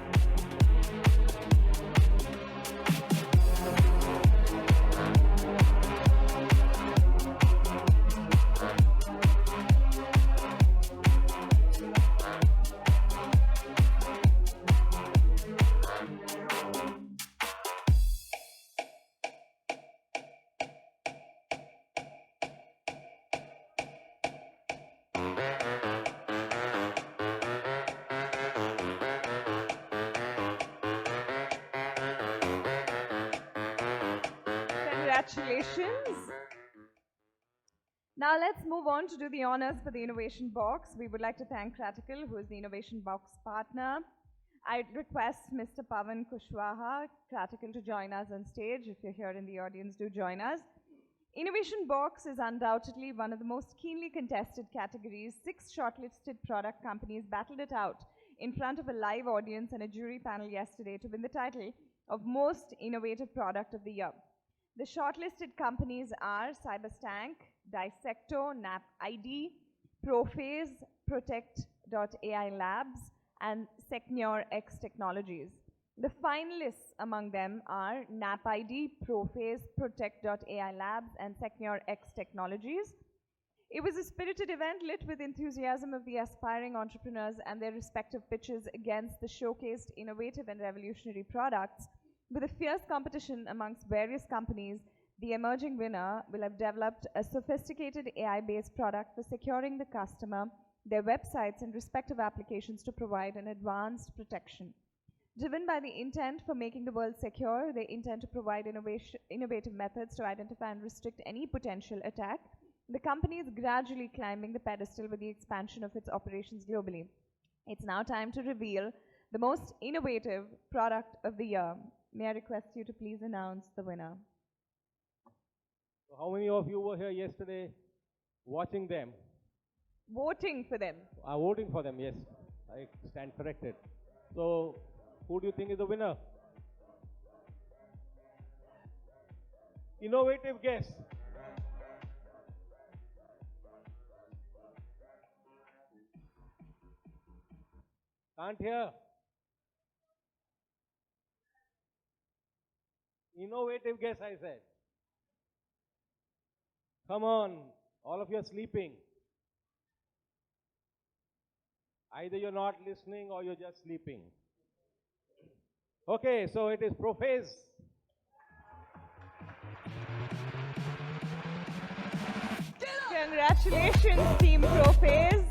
Congratulations. Now let's move on to do the honors for the Innovation Box. We would like to thank Cratical, who is the Innovation Box partner. I request Mr. Pavan Kushwaha, Cratical, to join us on stage. If you're here in the audience, do join us. Innovation Box is undoubtedly one of the most keenly contested categories. 6 shortlisted product companies battled it out in front of a live audience and a jury panel yesterday to win the title of Most Innovative Product of the Year. The shortlisted companies are Cyberstank, Dissecto, NapID, Prophase, Protect.ai Labs, and SecNeurX Technologies. The finalists among them are NapID, Prophase, Protect.ai Labs, and SecNeurX Technologies. It was a spirited event lit with enthusiasm of the aspiring entrepreneurs and their respective pitches against the showcased innovative and revolutionary products. With a fierce competition amongst various companies, the emerging winner will have developed a sophisticated AI-based product for securing the customer, their websites, and respective applications to provide an advanced protection. Driven by the intent for making the world secure, they intend to provide innovative methods to identify and restrict any potential attack. The company is gradually climbing the pedestal with the expansion of its operations globally. It's now time to reveal the most innovative product of the year. May I request you to please announce the winner? So how many of you were here yesterday watching them? Voting for them. Voting for them, yes. I stand corrected. So who do you think is the winner? Innovative guess. Can't hear. Innovative guess, I said. Come on, all of you are sleeping. Either you're not listening or you're just sleeping. Okay, so it is Prophase. Congratulations, Team Prophase.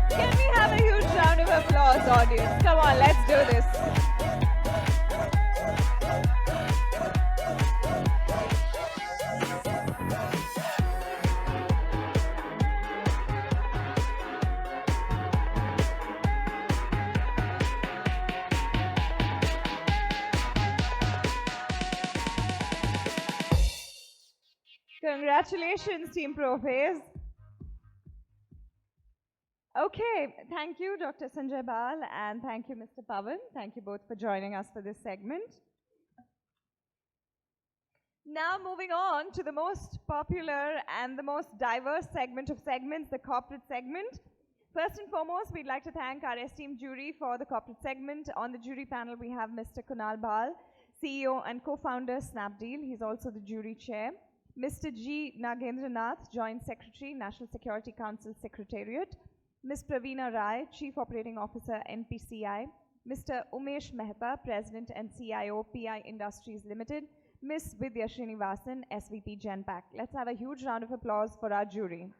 Can we have a huge round of applause, audience? Come on, let's do this. Congratulations, Team Prophase. Okay, thank you, Dr. Sanjay Bal, and thank you, Mr. Pavan. Thank you both for joining us for this segment. Now moving on to the most popular and the most diverse segment of segments, the corporate segment. First and foremost, we'd like to thank our esteemed jury for the corporate segment. On the jury panel, we have Mr. Kunal Bal, CEO and co-founder, Snapdeal. He's also the jury chair. Mr. G. Nagendranath, Joint Secretary, National Security Council Secretariat. Ms. Praveena Rai, Chief Operating Officer, NPCI. Mr. Umesh Mehta, President and CIO, PI Industries Limited. Ms. Vidya Srinivasan, SVP Genpact. Let's have a huge round of applause for our jury.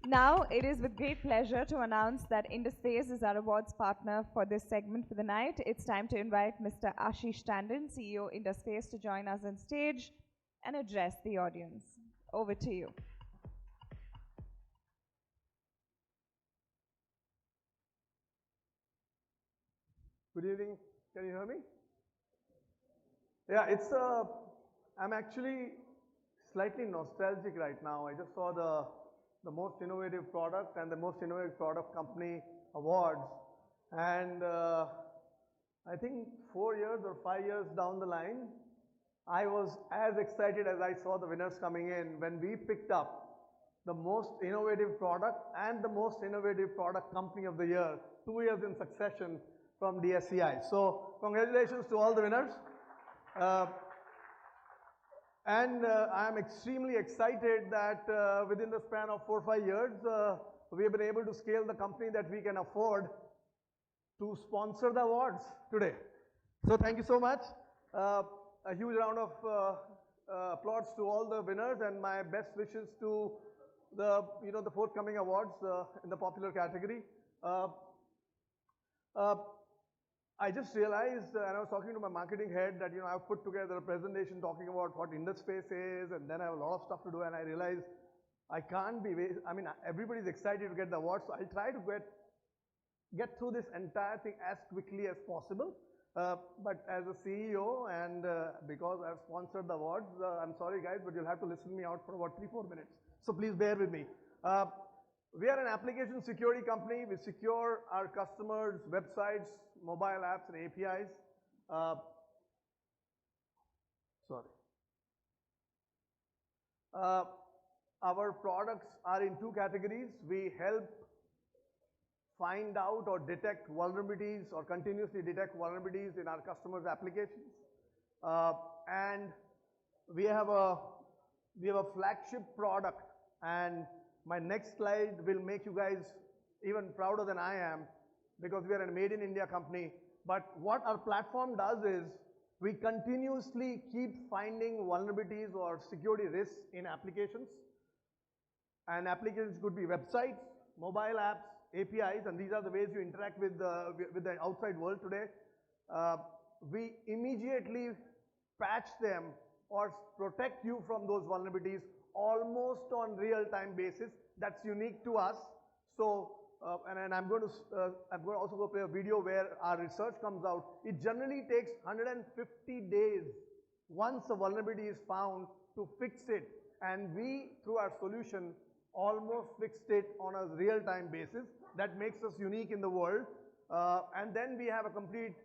Now, it is with great pleasure to announce that IndusSpace is our awards partner for this segment for the night. It's time to invite Mr. Ashish Tandon, CEO IndusSpace, to join us on stage and address the audience. Over to you. Good evening. Can you hear me? Yeah, I'm actually slightly nostalgic right now. I just saw the most innovative product and the most innovative product company awards. And I think 4 years or 5 years down the line, I was as excited as I saw the winners coming in when we picked up the most innovative product and the most innovative product company of the year, 2 years in succession from DSCI. So congratulations to all the winners. I'm extremely excited that within the span of 4 or 5 years, we have been able to scale the company that we can afford to sponsor the awards today. So thank you so much. A huge round of applause to all the winners, and my best wishes to the forthcoming awards in the popular category. I just realized, and I was talking to my marketing head, that I've put together a presentation talking about what IndusSpace is, and then I have a lot of stuff to do, and I realized I can't be, everybody's excited to get the awards, so I'll try to get through this entire thing as quickly as possible. But as a CEO and because I've sponsored the awards, I'm sorry guys, but you'll have to listen me out for about 3-4 minutes. So please bear with me. We are an application security company. We secure our customers' websites, mobile apps, and APIs. Our products are in 2 categories. We help find out or detect vulnerabilities or continuously detect vulnerabilities in our customers' applications. And we have a flagship product, and my next slide will make you guys even prouder than I am, because we are a made in India company. But what our platform does is we continuously keep finding vulnerabilities or security risks in applications. And applications could be websites, mobile apps, APIs, and these are the ways you interact with the outside world today. We immediately patch them or protect you from those vulnerabilities almost on real-time basis. That's unique to us. So, and I'm going to also go play a video where our research comes out. It generally takes 150 days once a vulnerability is found to fix it. And we, through our solution, almost fixed it on a real-time basis. That makes us unique in the world. And then we have a complete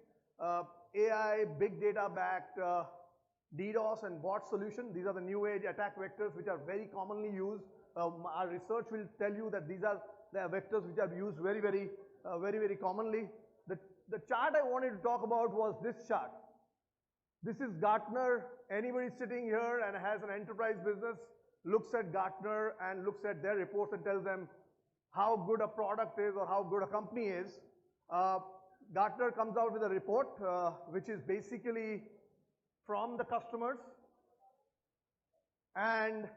AI, big data-backed DDoS and bot solution. These are the new age attack vectors which are very commonly used. Our research will tell you that these are the vectors which are used very commonly. The chart I wanted to talk about was this chart. This is Gartner. Anybody sitting here and has an enterprise business looks at Gartner and looks at their reports and tells them how good a product is or how good a company is. Gartner comes out with a report which is basically from the customers, and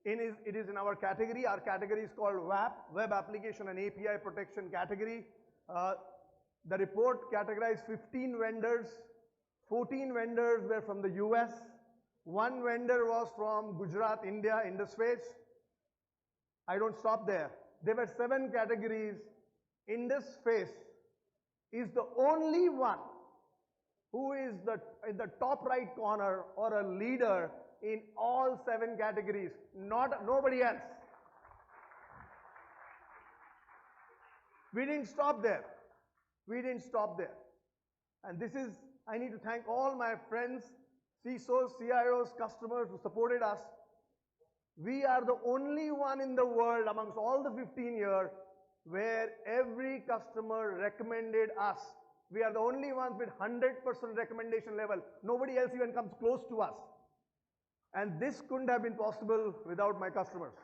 it is in our category. Our category is called WAP, Web Application and API Protection category. The report categorized 15 vendors. 14 vendors were from the US. One vendor was from Gujarat, India, in the space. I don't stop there. There were 7 categories. In this space is the only one who is in the top right corner or a leader in all 7 categories, nobody else. We didn't stop there. We didn't stop there. And this is, I need to thank all my friends, CISOs, CIOs, customers who supported us. We are the only one in the world amongst all the 15 here where every customer recommended us. We are the only ones with 100% recommendation level. Nobody else even comes close to us. And this couldn't have been possible without my customers.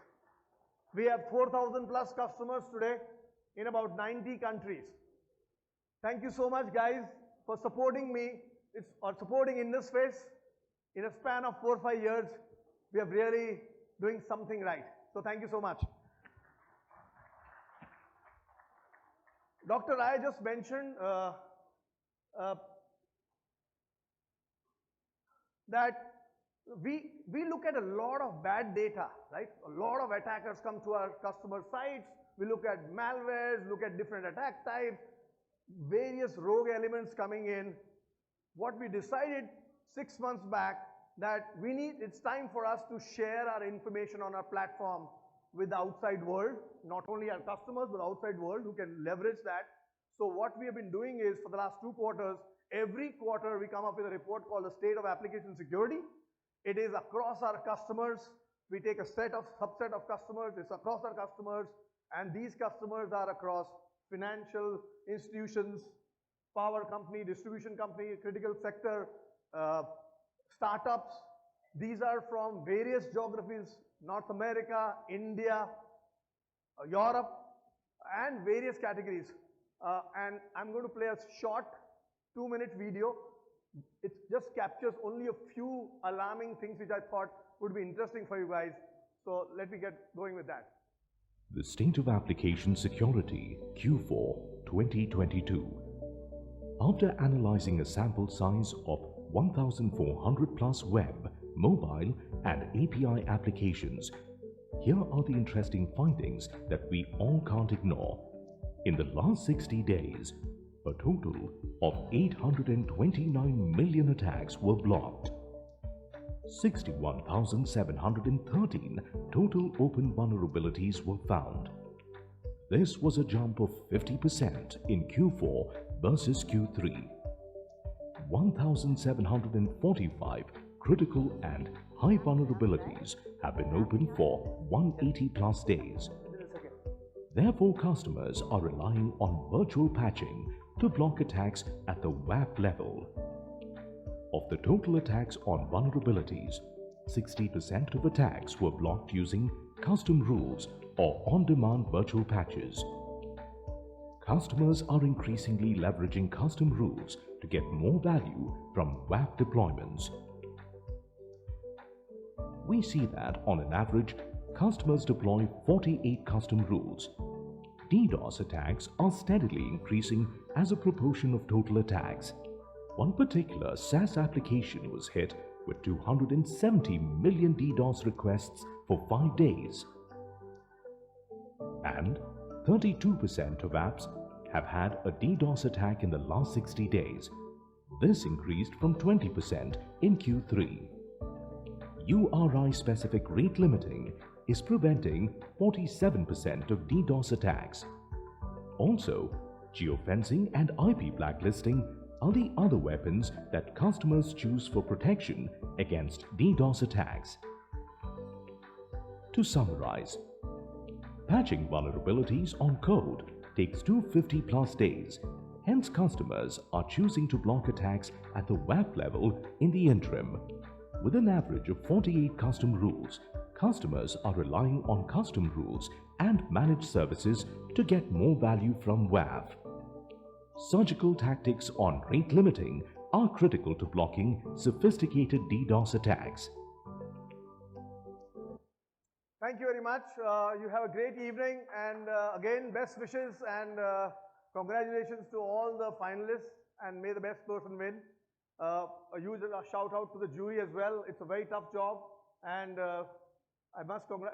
We have 4,000 plus customers today in about 90 countries. Thank you so much, guys, for supporting me or supporting in this space. In a span of 4 or 5 years, we are really doing something right. So thank you so much. Dr. Rai just mentioned that we look at a lot of bad data, right? A lot of attackers come to our customer sites. We look at malwares, look at different attack types, various rogue elements coming in. What we decided 6 months back that it's time for us to share our information on our platform with the outside world, not only our customers, but outside world who can leverage that. So what we have been doing is for the last 2 quarters, every quarter we come up with a report called the State of Application Security. It is across our customers. We take a subset of customers, it's across our customers, and these customers are across financial institutions, power company, distribution company, critical sector, startups. These are from various geographies, North America, India, Europe, and various categories. And I'm going to play a short 2-minute video. It just captures only a few alarming things which I thought would be interesting for you guys. So let me get going with that. The State of Application Security, Q4 2022. After analyzing a sample size of 1,400 plus web, mobile and API applications, here are the interesting findings that we all can't ignore. In the last 60 days, a total of 829 million attacks were blocked. 61,713 total open vulnerabilities were found. This was a jump of 50% in Q4 versus Q3. 1,745 critical and high vulnerabilities have been open for 180 plus days. Therefore, customers are relying on virtual patching to block attacks at the WAP level. Of the total attacks on vulnerabilities, 60% of attacks were blocked using custom rules or on-demand virtual patches. Customers are increasingly leveraging custom rules to get more value from WAP deployments. We see that on an average, customers deploy 48 custom rules. DDoS attacks are steadily increasing as a proportion of total attacks. One particular SaaS application was hit with 270 million DDoS requests for 5 days. And 32% of apps have had a DDoS attack in the last 60 days. This increased from 20% in Q3. URI-specific rate limiting is preventing 47% of DDoS attacks. Also, geofencing and IP blacklisting are the other weapons that customers choose for protection against DDoS attacks. To summarize, patching vulnerabilities on code takes 250 plus days. Hence, customers are choosing to block attacks at the WAF level in the interim. With an average of 48 custom rules, customers are relying on custom rules and managed services to get more value from WAF. Surgical tactics on rate limiting are critical to blocking sophisticated DDoS attacks. Thank you very much. You have a great evening, and again, best wishes and congratulations to all the finalists, and may the best person win. A huge shout out to the jury as well. It's a very tough job, and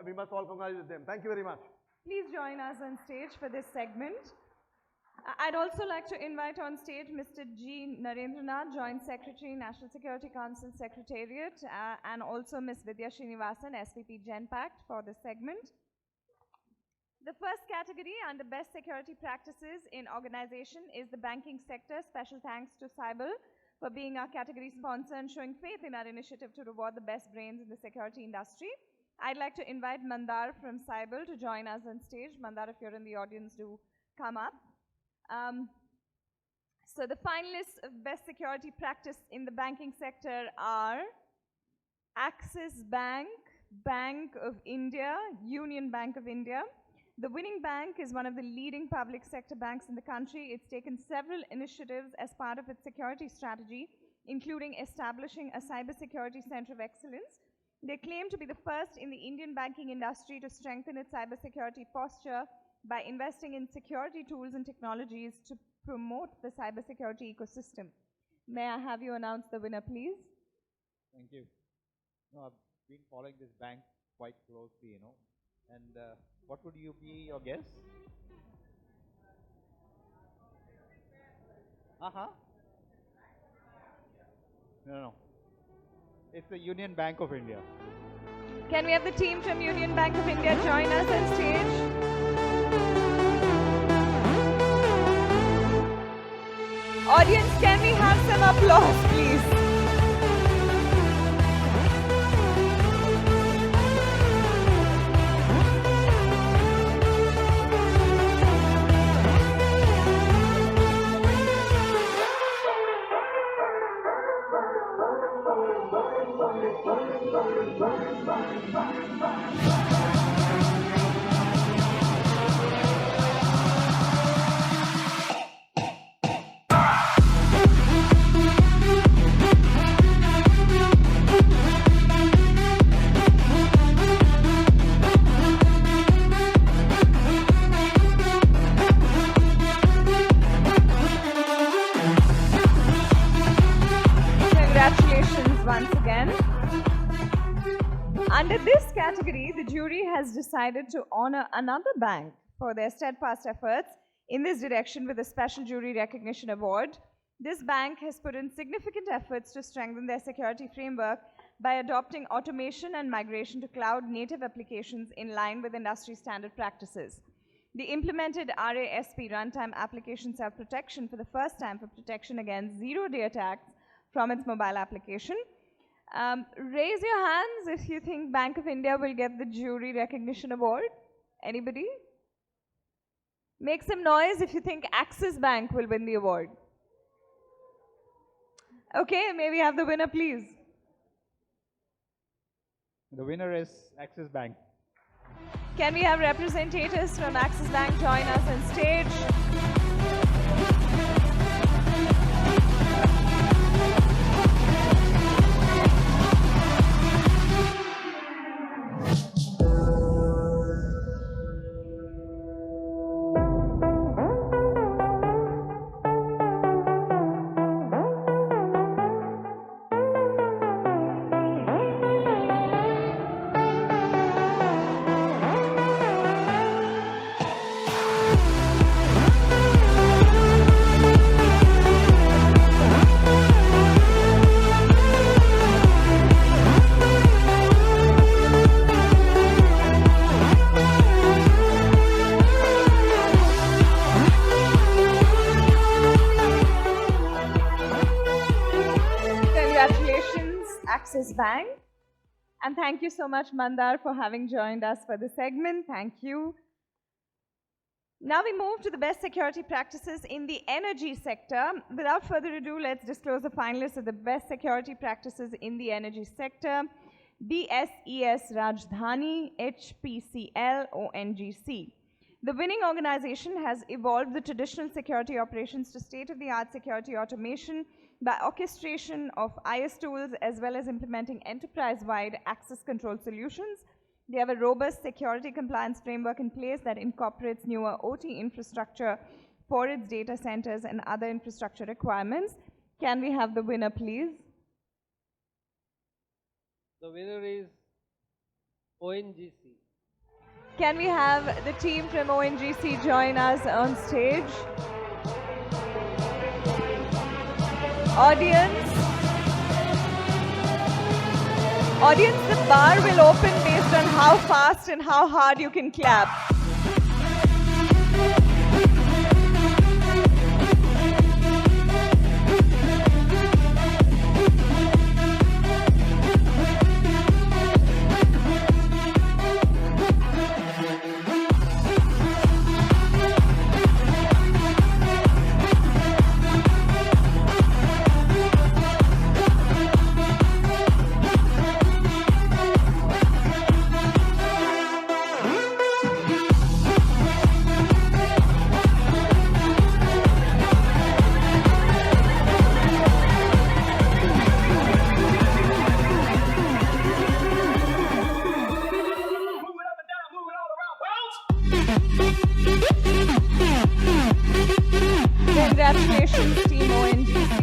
we must all congratulate them. Thank you very much. Please join us on stage for this segment. I'd also like to invite on stage Mr. G. Narendranath, Joint Secretary, National Security Council Secretariat, and also Ms. Vidya Srinivasan, SVP GenPact, for this segment. The first category under Best Security Practices in Organization is the banking sector. Special thanks to Cyber for being our category sponsor and showing faith in our initiative to reward the best brains in the security industry. I'd like to invite Mandar from Cyber to join us on stage. Mandar, if you're in the audience, do come up. So the finalists of Best Security Practice in the banking sector are Axis Bank, Bank of India, Union Bank of India. The winning bank is one of the leading public sector banks in the country. It's taken several initiatives as part of its security strategy, including establishing a cybersecurity center of excellence. They claim to be the first in the Indian banking industry to strengthen its cybersecurity posture by investing in security tools and technologies to promote the cybersecurity ecosystem. May I have you announce the winner, please? Thank you. I've been following this bank quite closely, and what would be your guess? No. It's the Union Bank of India. Can we have the team from Union Bank of India join us on stage? Audience, can we have some applause, please? Congratulations once again. Under this category, the jury has decided to honor another bank for their steadfast efforts in this direction with a special jury recognition award. This bank has put in significant efforts to strengthen their security framework by adopting automation and migration to cloud-native applications in line with industry standard practices. They implemented RASP, Runtime Application Self-Protection, for the first time for protection against zero-day attacks from its mobile application. Raise your hands if you think Bank of India will get the jury recognition award. Anybody? Make some noise if you think Axis Bank will win the award. Okay, may we have the winner, please? The winner is Axis Bank. Can we have representatives from Axis Bank join us on stage? Congratulations, Axis Bank. And thank you so much, Mandar, for having joined us for this segment. Thank you. Now we move to the best security practices in the energy sector. Without further ado, let's disclose the finalists of the best security practices in the energy sector. DSES Rajdhani, HPCL, ONGC. The winning organization has evolved the traditional security operations to state-of-the-art security automation by orchestration of AISS tools as well as implementing enterprise-wide access control solutions. They have a robust security compliance framework in place that incorporates newer OT infrastructure for its data centers and other infrastructure requirements. Can we have the winner, please? The winner is ONGC. Can we have the team from ONGC join us on stage? Audience, the bar will open based on how fast and how hard you can clap. Congratulations, Team ONGC.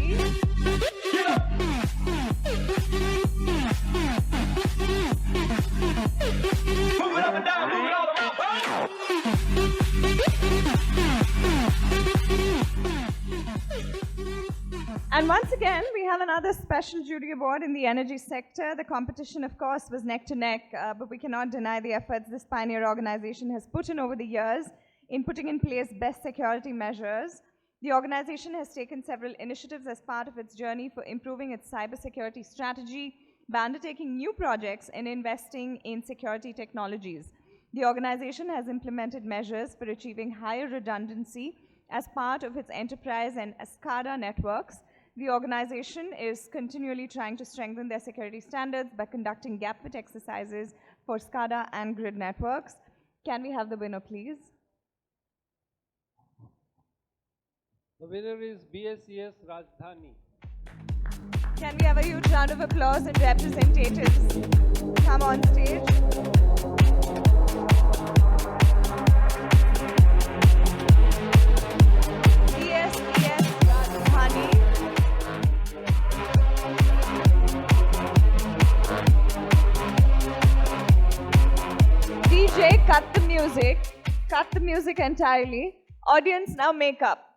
And once again, we have another special jury award in the energy sector. The competition, of course, was neck to neck, but we cannot deny the efforts this pioneer organization has put in over the years in putting in place best security measures. The organization has taken several initiatives as part of its journey for improving its cybersecurity strategy by undertaking new projects and investing in security technologies. The organization has implemented measures for achieving higher redundancy as part of its enterprise and SCADA networks. The organization is continually trying to strengthen their security standards by conducting gap-fit exercises for SCADA and grid networks. Can we have the winner, please? The winner is BSES Rajdhani. Can we have a huge round of applause and representatives come on stage? DSCI Rajdhani. DJ, cut the music. Cut the music entirely. Audience, now make up.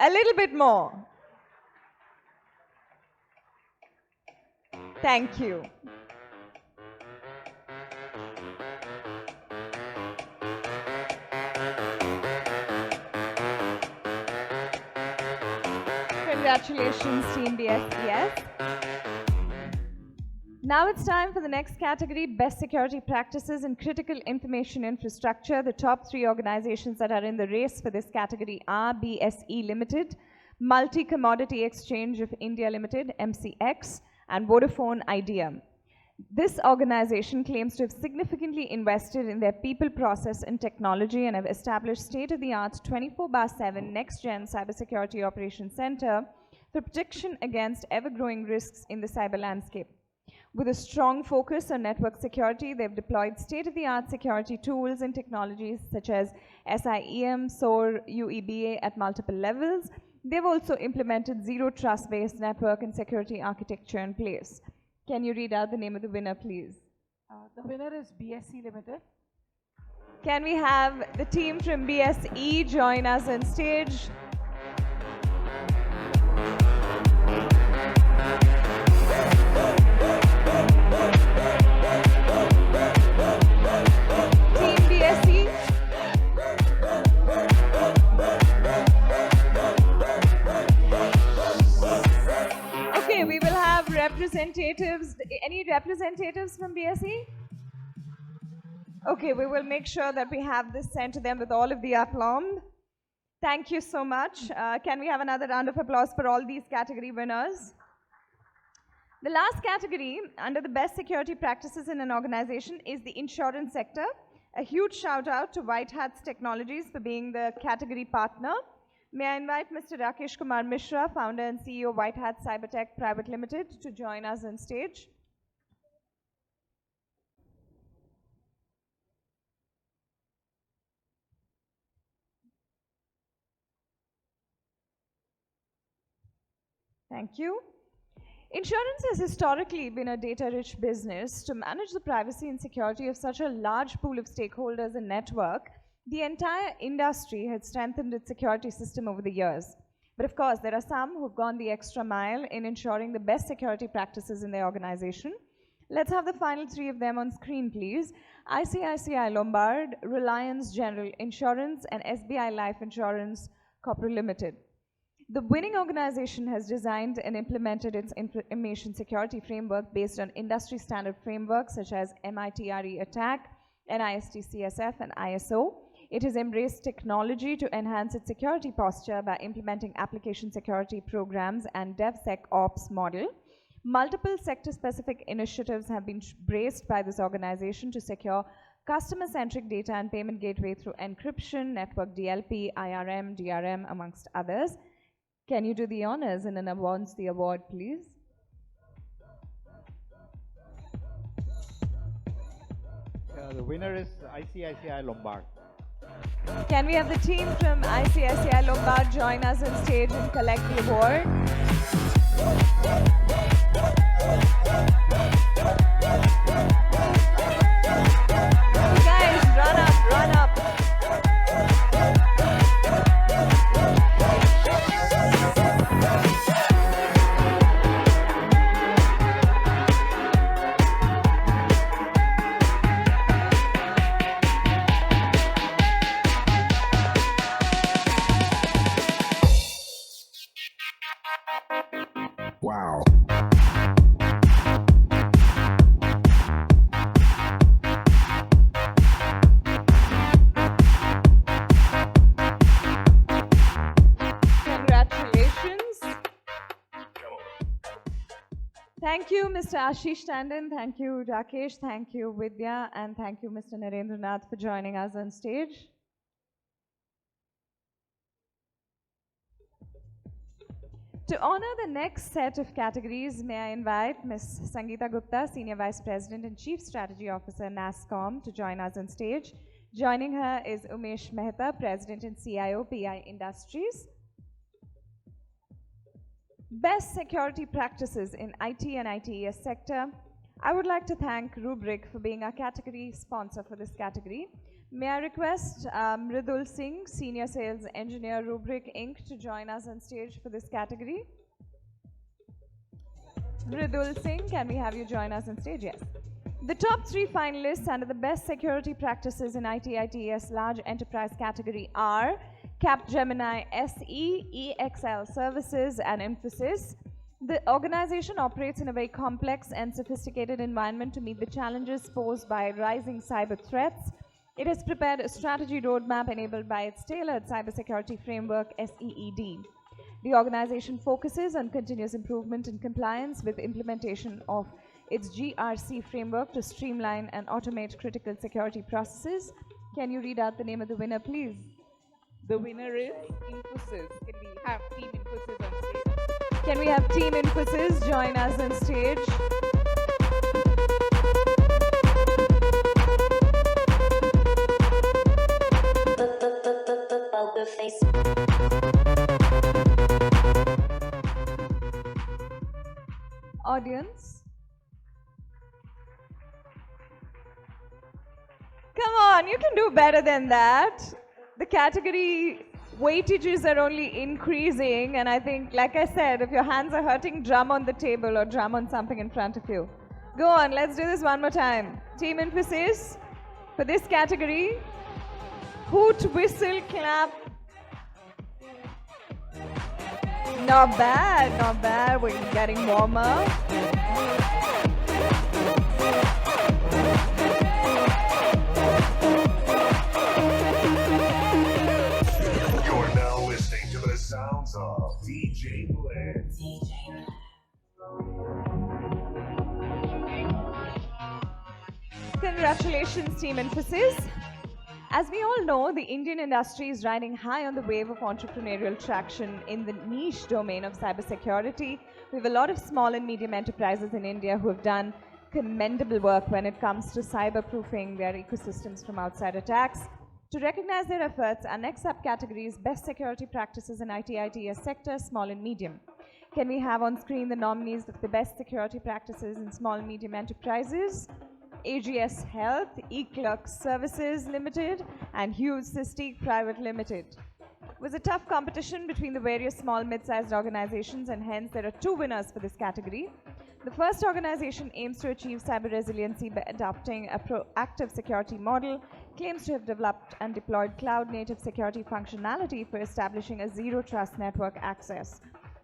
A little bit more. Thank you. Congratulations, Team DSCS. Now it's time for the next category, Best Security Practices in Critical Information Infrastructure. The top three organizations that are in the race for this category are BSE Limited, Multi-Commodity Exchange of India Limited, MCX, and Vodafone Idea. This organization claims to have significantly invested in their people, process, and technology and have established state-of-the-art 24/7 next-gen cybersecurity operations center for protection against ever-growing risks in the cyber landscape. With a strong focus on network security, they've deployed state-of-the-art security tools and technologies such as SIEM, SOAR, UEBA at multiple levels. They've also implemented zero trust-based network and security architecture in place. Can you read out the name of the winner, please? The winner is BSE Limited. Can we have the team from BSE join us on stage? Team BSE. representatives, any representatives from BSE? Okay, we will make sure that we have this sent to them with all of the aplomb. Thank you so much. Can we have another round of applause for all these category winners? The last category under the best security practices in an organization is the insurance sector. A huge shout out to White Hats Technologies for being the category partner. May I invite Mr. Rakesh Kumar Mishra, founder and CEO of White Hat Cybertech Private Limited, to join us on stage. Thank you. Insurance has historically been a data-rich business. To manage the privacy and security of such a large pool of stakeholders and network, the entire industry has strengthened its security system over the years. But of course, there are some who've gone the extra mile in ensuring the best security practices in their organization. Let's have the final three of them on screen, please. ICICI Lombard, Reliance General Insurance, and SBI Life Insurance Corporate Limited. The winning organization has designed and implemented its information security framework based on industry standard frameworks such as MITRE ATT&CK, NIST CSF, and ISO. It has embraced technology to enhance its security posture by implementing application security programs and DevSecOps model. Multiple sector-specific initiatives have been embraced by this organization to secure customer-centric data and payment gateway through encryption, network DLP, IRM, DRM, amongst others. Can you do the honors and announce the award, please? The winner is ICICI Lombard. Can we have the team from ICICI Lombard join us on stage and collect the award? You guys, run up, run up. Wow. Congratulations. Thank you, Mr. Ashish Tandon. Thank you, Rakesh. Thank you, Vidya. And thank you, Mr. Narendranath, for joining us on stage. To honor the next set of categories, may I invite Ms. Sangeeta Gupta, Senior Vice President and Chief Strategy Officer, NASSCOM, to join us on stage. Joining her is Umesh Mehta, President and CIO, PI Industries. Best security practices in IT and ITES sector. I would like to thank Rubrik for being our category sponsor for this category. May I request Mridul Singh, Senior Sales Engineer, Rubrik Inc., to join us on stage for this category? Mridul Singh, can we have you join us on stage? Yes. The top three finalists under the best security practices in IT/ITES large enterprise category are Capgemini SE, EXL Services, and Infosys. The organization operates in a very complex and sophisticated environment to meet the challenges posed by rising cyber threats. It has prepared a strategy roadmap enabled by its tailored cybersecurity framework, SEED. The organization focuses on continuous improvement and compliance with implementation of its GRC framework to streamline and automate critical security processes. Can you read out the name of the winner, please? The winner is Infosys. Can we have Team Infosys on stage? Can we have Team Infosys join us on stage? Audience? Come on, you can do better than that. The category weightages are only increasing, and I think, like I said, if your hands are hurting, drum on the table or drum on something in front of you. Go on, let's do this one more time. Team Infosys, for this category, hoot, whistle, clap. Not bad, not bad. We're getting warmer. You're now listening to the sounds of DJ Blitz. Congratulations, Team Infosys. As we all know, the Indian industry is riding high on the wave of entrepreneurial traction in the niche domain of cybersecurity. We have a lot of small and medium enterprises in India who have done commendable work when it comes to cyber-proofing their ecosystems from outside attacks. To recognize their efforts, our next subcategory is Best Security Practices in IT/ITES sector, small and medium. Can we have on screen the nominees of the Best Security Practices in Small and Medium Enterprises? AGS Health, eClerx Services Limited, and Hughes System Private Limited. It was a tough competition between the various small mid-sized organizations, and hence there are two winners for this category. The first organization aims to achieve cyber resiliency by adopting a proactive security model, claims to have developed and deployed cloud-native security functionality for establishing a zero-trust network access.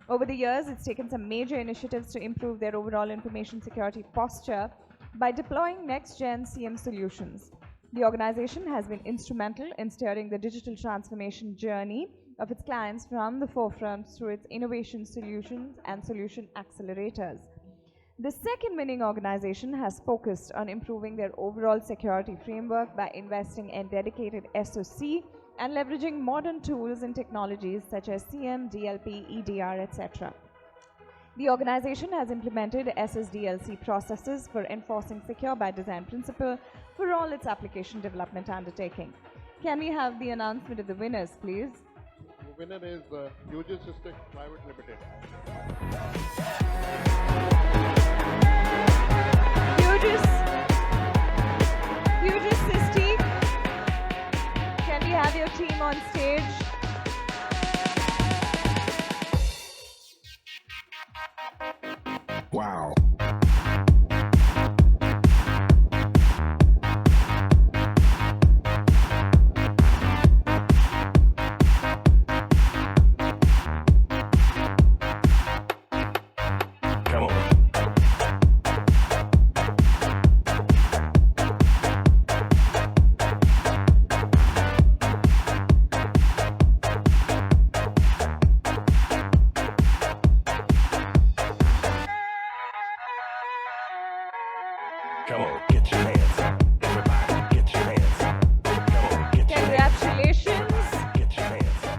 Over the years, it's taken some major initiatives to improve their overall information security posture by deploying next-gen CM solutions. The organization has been instrumental in steering the digital transformation journey of its clients from the forefront through its innovation solutions and solution accelerators. The second winning organization has focused on improving their overall security framework by investing in dedicated SOC and leveraging modern tools and technologies such as CM, DLP, EDR, etc. The organization has implemented SSDLC processes for enforcing secure by design principle for all its application development undertaking. Can we have the announcement of the winners, please? The winner is futuristic Private Limited. Futuristic. Can we have your team on stage? Wow. Come on. Come on, get your hands up. Everybody, get your hands up. Come on, get your Congratulations. Get your hands up.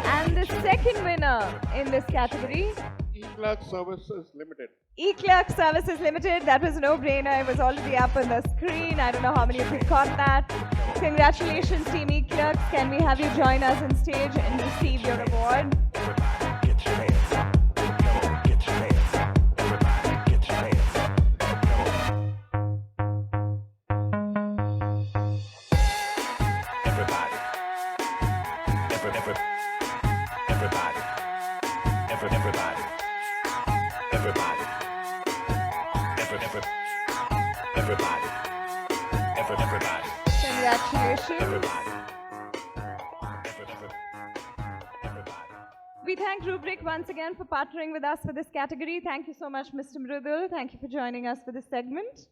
And the second winner in this category, eClerx Services Limited. eClerx Services Limited. That was a no-brainer. It was already up on the screen. I don't know how many of you caught that. Congratulations, Team eClerx. Can we have you join us on stage and receive your award? Get your hands up. Come on, get your hands up. Everybody, get your hands up. Everybody. Everybody. Everybody. Everybody. Everybody. Congratulations. Everybody. We thank Rubrik once again for partnering with us for this category. Thank you so much, Mr. Mrudul. Thank you for joining us for this segment.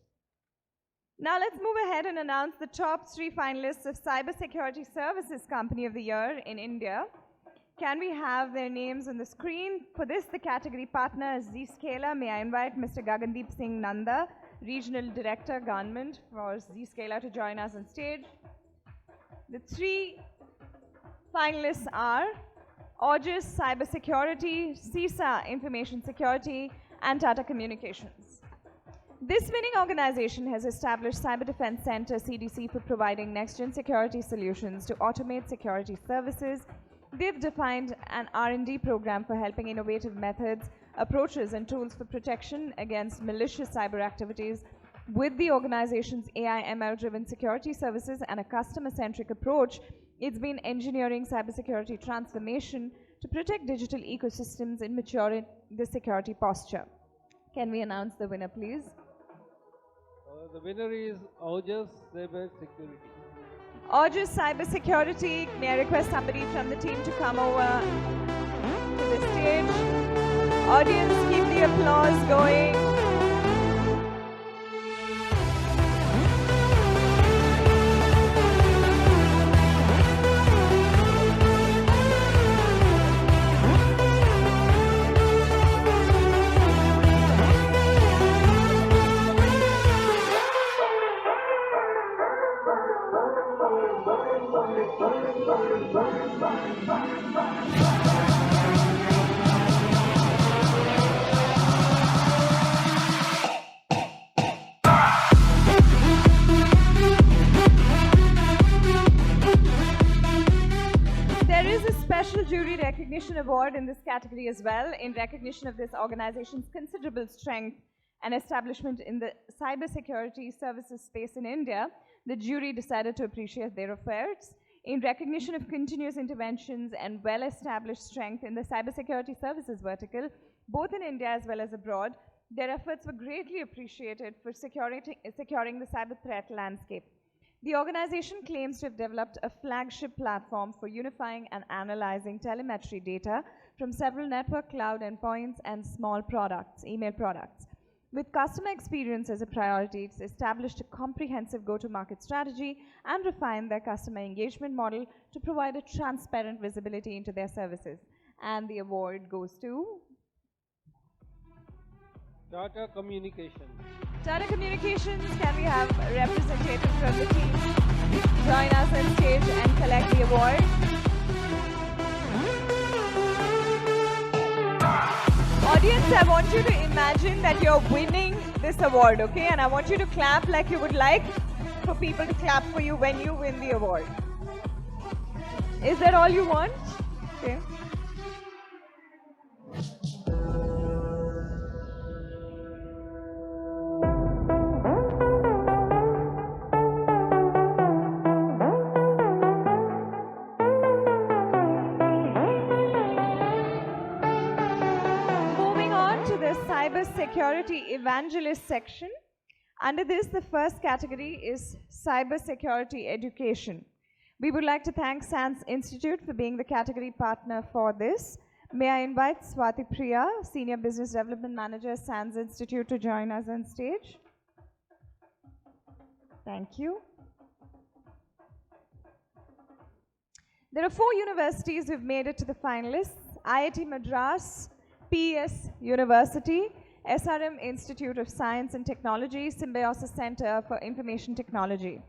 Now let's move ahead and announce the top 3 finalists of Cybersecurity Services Company of the Year in India. Can we have their names on the screen? For this, the category partner is Zscaler. May I invite Mr. Gagandeep Singh Nanda, Regional Director, Government for Zscaler, to join us on stage. The 3 finalists are AISS Cybersecurity, CISA Information Security, and Tata Communications. This winning organization has established Cyber Defense Center, CDC, for providing next-gen security solutions to automate security services. They've defined an R&D program for helping innovative methods, approaches, and tools for protection against malicious cyber activities. With the organization's AI/ML-driven security services and a customer-centric approach, it's been engineering cybersecurity transformation to protect digital ecosystems and mature the security posture. Can we announce the winner, please? The winner is AISS Cybersecurity. AISS Cybersecurity. May I request somebody from the team to come over to the stage? Audience, keep the applause going. There is a special jury recognition award in this category as well, in recognition of this organization's considerable strength and establishment in the cybersecurity services space in India. The jury decided to appreciate their efforts in recognition of continuous interventions and well-established strength in the cybersecurity services vertical, both in India as well as abroad. Their efforts were greatly appreciated for securing the cyber threat landscape. The organization claims to have developed a flagship platform for unifying and analyzing telemetry data from several network cloud endpoints and small products, email products. With customer experience as a priority, it's established a comprehensive go-to-market strategy and refined their customer engagement model to provide a transparent visibility into their services. And the award goes to Tata Communications. Tata Communications. Can we have a representative from the team join us on stage and collect the award? Audience, I want you to imagine that you're winning this award, okay? And I want you to clap like you would like for people to clap for you when you win the award. Is that all you want? Okay. Cybersecurity Evangelist section. Under this, the first category is Cybersecurity Education. We would like to thank SANS Institute for being the category partner for this. May I invite Swati Priya, Senior Business Development Manager, SANS Institute, to join us on stage. Thank you. There are 4 universities who've made it to the finalists: IIT Madras, PES University, SRM Institute of Science and Technology, Symbiosis Center for Information Technology.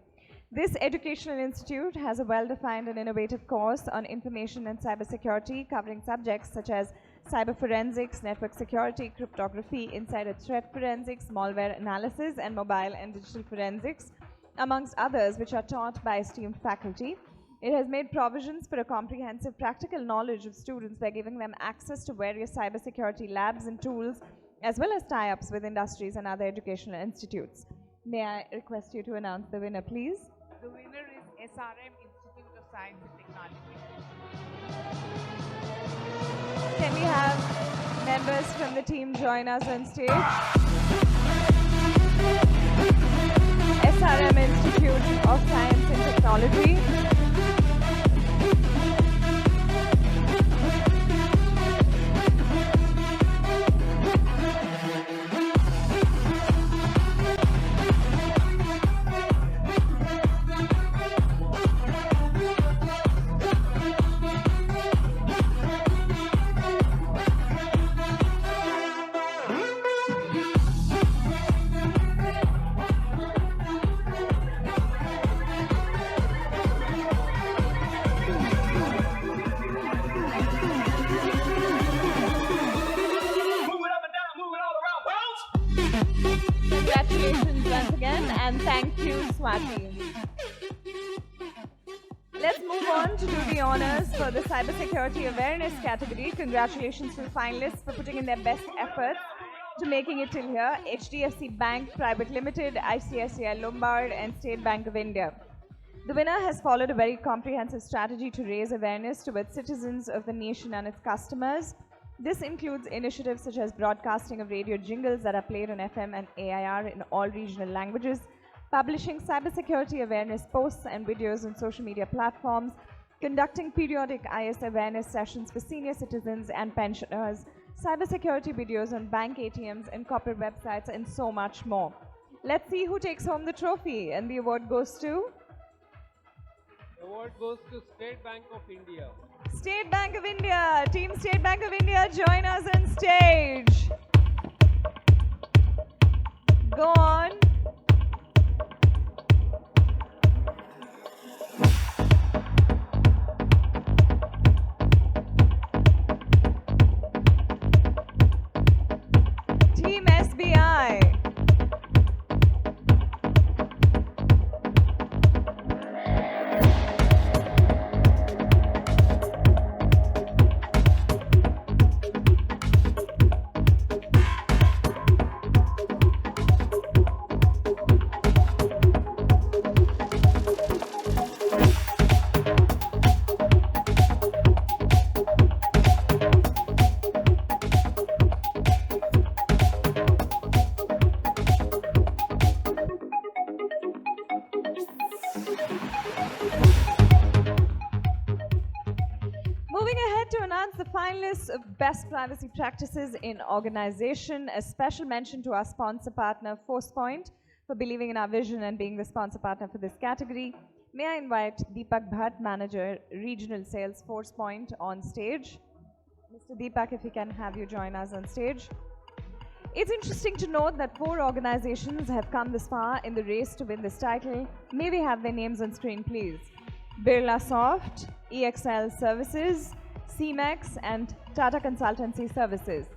This educational institute has a well-defined and innovative course on information and cybersecurity, covering subjects such as cyber forensics, network security, cryptography, insider threat forensics, malware analysis, and mobile and digital forensics, amongst others, which are taught by esteemed faculty. It has made provisions for a comprehensive practical knowledge of students by giving them access to various cybersecurity labs and tools, as well as tie-ups with industries and other educational institutes. May I request you to announce the winner, please? The winner is SRM Institute of Science and Technology. Can we have members from the team join us on stage? SRM Institute of Science and Technology. Congratulations once again, and thank you, Swati. Let's move on to do the honors for the Cybersecurity Awareness category. Congratulations to the finalists for putting in their best efforts to making it till here. HDFC Bank Private Limited, ICICI Lombard, and State Bank of India. The winner has followed a very comprehensive strategy to raise awareness towards citizens of the nation and its customers. This includes initiatives such as broadcasting of radio jingles that are played on FM and AIR in all regional languages, publishing cybersecurity awareness posts and videos on social media platforms, conducting periodic AISS awareness sessions for senior citizens and pensioners, cybersecurity videos on bank ATMs and corporate websites, and so much more. Let's see who takes home the trophy, and the award goes to The award goes to State Bank of India. State Bank of India. Team State Bank of India, join us on stage. Go on. Team SBI. Moving ahead to announce the finalists of Best Privacy Practices in Organization, a special mention to our sponsor partner, ForcePoint, for believing in our vision and being the sponsor partner for this category. May I invite Deepak Bhatt, Manager, Regional Sales, ForcePoint, on stage. Mr. Deepak, if we can have you join us on stage. It's interesting to note that 4 organizations have come this far in the race to win this title. May we have their names on screen, please? Birla Soft, EXL Services, CMEX, and Tata Consultancy Services.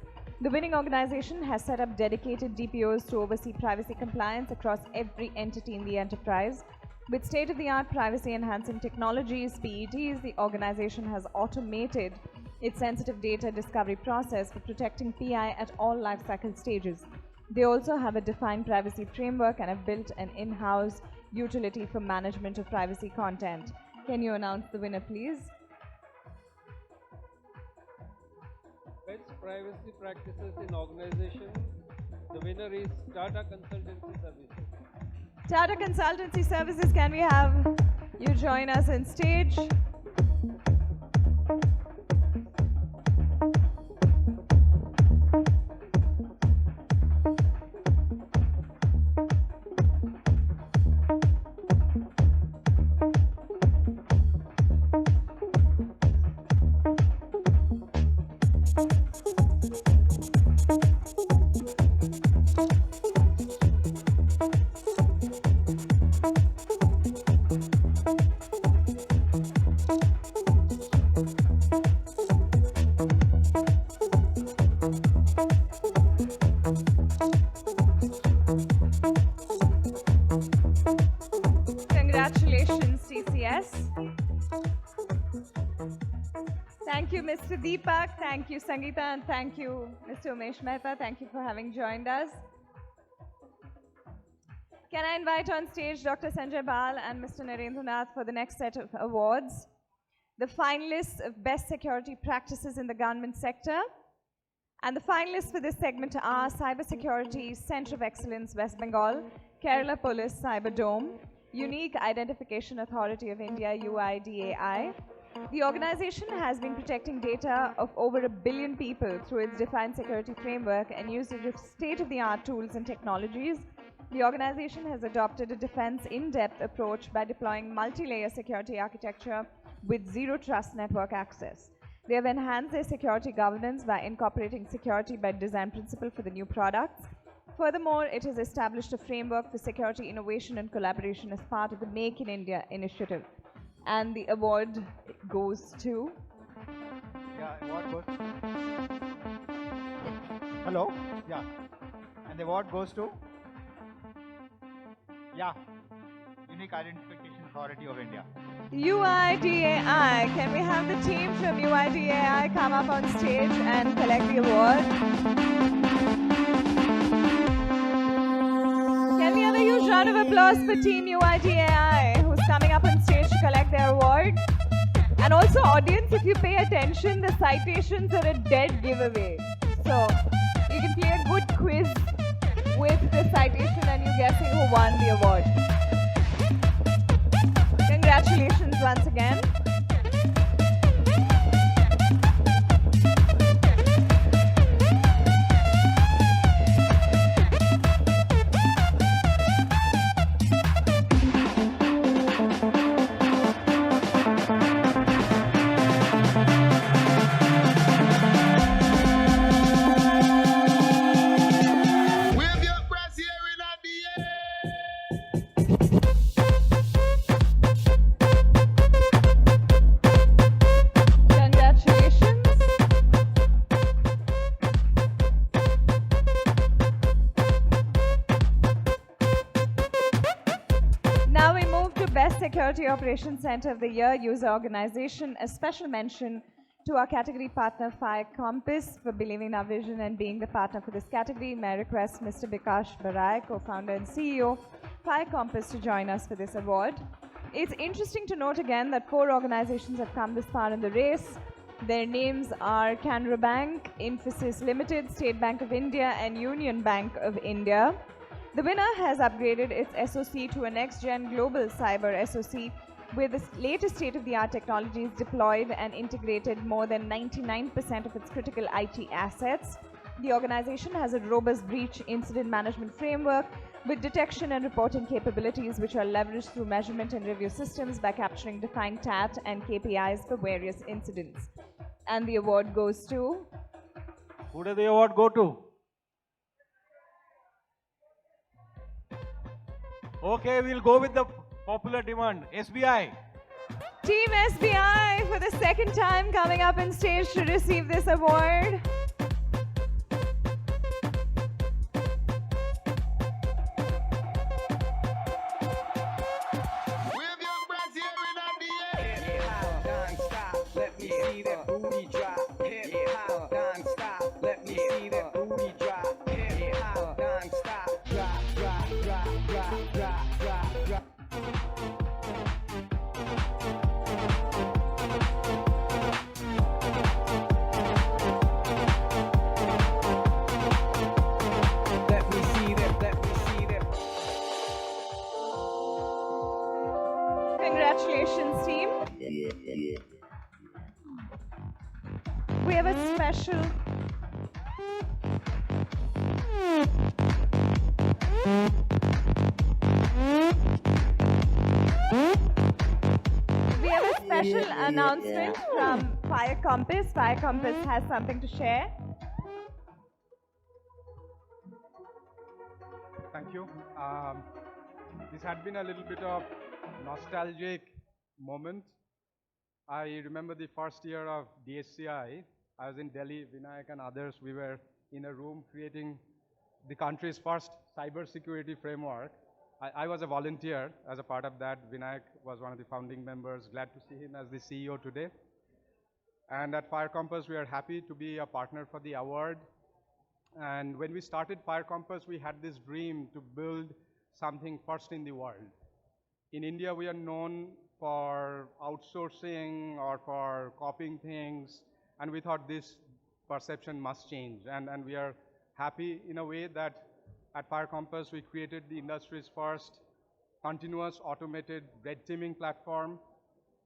The winning organization has set up dedicated DPOs to oversee privacy compliance across every entity in the enterprise. With state-of-the-art privacy-enhancing technologies, PETs, the organization has automated its sensitive data discovery process for protecting PI at all lifecycle stages. They also have a defined privacy framework and have built an in-house utility for management of privacy content. Can you announce the winner, please? Best Privacy Practices in Organization. The winner is Tata Consultancy Services. Tata Consultancy Services, can we have you join us on stage? Congratulations, TCS. Thank you, Mr. Deepak. Thank you, Sangeeta. And thank you, Mr. Umesh Mehta. Thank you for having joined us. Can I invite on stage Dr. Sanjay Bal and Mr. Narendra Nath for the next set of awards? The finalists of Best Security Practices in the Government Sector. And the finalists for this segment are Cybersecurity Center of Excellence, West Bengal, Kerala Police Cyber Dome, Unique Identification Authority of India, UIDAI. The organization has been protecting data of over 1 billion people through its defined security framework and usage of state-of-the-art tools and technologies. The organization has adopted a defense in-depth approach by deploying multi-layer security architecture with zero trust network access. They have enhanced their security governance by incorporating security by design principle for the new products. Furthermore, it has established a framework for security innovation and collaboration as part of the Make in India initiative. And the award goes to... Yeah, award goes... Hello? Yeah. And the award goes to... Yeah. Unique Identification Authority of India. UIDAI. Can we have the team from UIDAI come up on stage and collect the award? Can we have a huge round of applause for Team UIDAI, who's coming up on stage to collect their award? And also, audience, if you pay attention, the citations are a dead giveaway. So, you can play a good quiz with the citation and you guessing who won the award. Congratulations once again. Security Operations Center of the Year User Organization. A special mention to our category partner, Fire Compass, for believing in our vision and being the partner for this category. May I request Mr. Bikash Barai, co-founder and CEO, Fire Compass, to join us for this award. It's interesting to note again that 4 organizations have come this far in the race. Their names are Canara Bank, Infosys Limited, State Bank of India, and Union Bank of India. The winner has upgraded its SOC to a next-gen global cyber SOC with the latest state-of-the-art technologies deployed and integrated more than 99% of its critical IT assets. The organization has a robust breach incident management framework with detection and reporting capabilities which are leveraged through measurement and review systems by capturing defined TAT and KPIs for various incidents. And the award goes to... Who does the award go to? Okay, we'll go with the popular demand, SBI. Team SBI for the second time coming up on stage to receive this award. Congratulations, team. We have a special... We have a special announcement from Fire Compass. Fire Compass has something to share. Thank you. This had been a little bit of nostalgic moment. I remember the first year of DSCI. I was in Delhi, Vinayak and others. We were in a room creating the country's first cybersecurity framework. I was a volunteer as a part of that. Vinayak was one of the founding members. Glad to see him as the CEO today. And at Fire Compass, we are happy to be a partner for the award. And when we started Fire Compass, we had this dream to build something first in the world. In India, we are known for outsourcing or for copying things, and we thought this perception must change. And we are happy in a way that at Fire Compass, we created the industry's first continuous automated red teaming platform,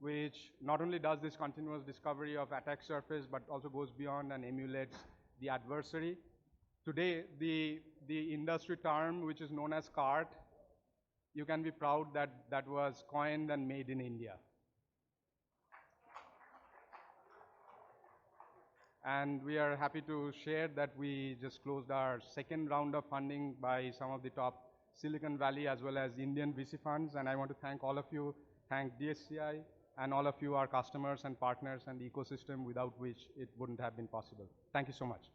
which not only does this continuous discovery of attack surface, but also goes beyond and emulates the adversary. Today, the industry term, which is known as CART, you can be proud that that was coined and made in India. And we are happy to share that we just closed our second round of funding by some of the top Silicon Valley as well as Indian VC funds. And I want to thank all of you, thank DSCI, and all of you, our customers and partners and the ecosystem without which it wouldn't have been possible. Thank you so much.